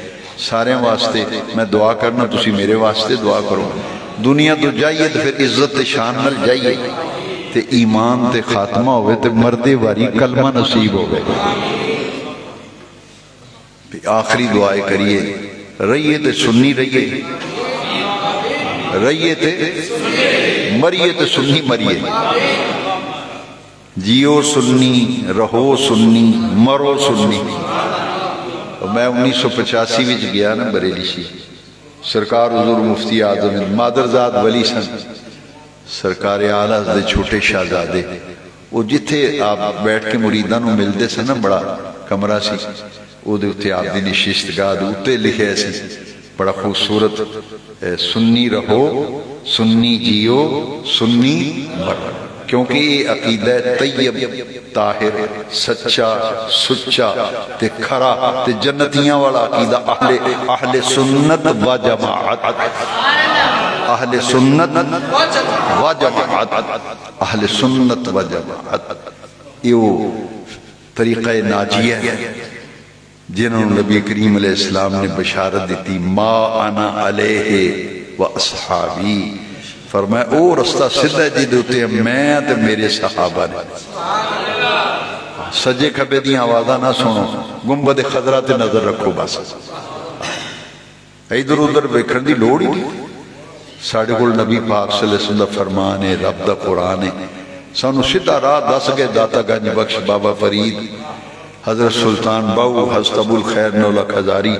سارے واسطے میں دعا کرنا، تسی میرے واسطے دعا کرو۔ دنیا تو جائیے تو پھر عزت تے شان نال جائیے تے ایمان تے خاتمہ ہوئے تے مردے واری کلمہ نصیب ہوئے۔ آخری دعائے کریے، رہیے تے سنی رہیے، رہیے تے مریے تے سنی مریے، جیو سنی رہو سنی مرو سنی۔ میں 1985 وچ گیا نا بریلی سی، سرکار حضور مفتی اعظم مادرزاد ولی سن سرکار اعلیٰ دے چھوٹے شہزادے، وہ جتھے آپ بیٹھ کے مریداں نو ملدے سے نا بڑا کمرہ سی، وہ دے اتے آپ دی نشستگاہ دے اتے لکھے ایسی بڑا خوبصورت سنی رہو سنی جیو سنی مرو، کیونکہ یہ عقیدہ طیب طاہر سچا سچا تے کھرا تے جنتیاں والا عقیدہ اہل سنت و جماعت، اہل سنت و جماعت، اہل سنت و جماعت، یہ طریقہ ناجیہ ہے جنہوں نبی کریم علیہ السلام نے بشارت دیتی، ما انا علیہ و اصحابی، فرمایا او رستہ سدھا جی دوتے ہیں میں تے میرے صحابہ نے۔ سجے کھبے دی آوازہ نہ سنو، گنبد خضرہ تے نظر رکھو بس، ادھر ادھر بیکھن دی لوڑی نہیں۔ ساڑھے کول نبی پاک صلی اللہ علیہ وسلم فرمان ہے، رب دا قرآن ہے، سانو سدھا راہ دس گئے داتا گنج بخش بابا فرید حضرت سلطان باؤ حضرت ابو الخیر نولک ہزاری،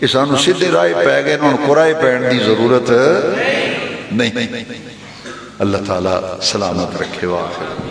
اس سانو سدھے رائے پہ گئے، انہوں قرآن پہن دی ضرورت نہیں۔ اللہ تعالیٰ سلامت رکھے واخر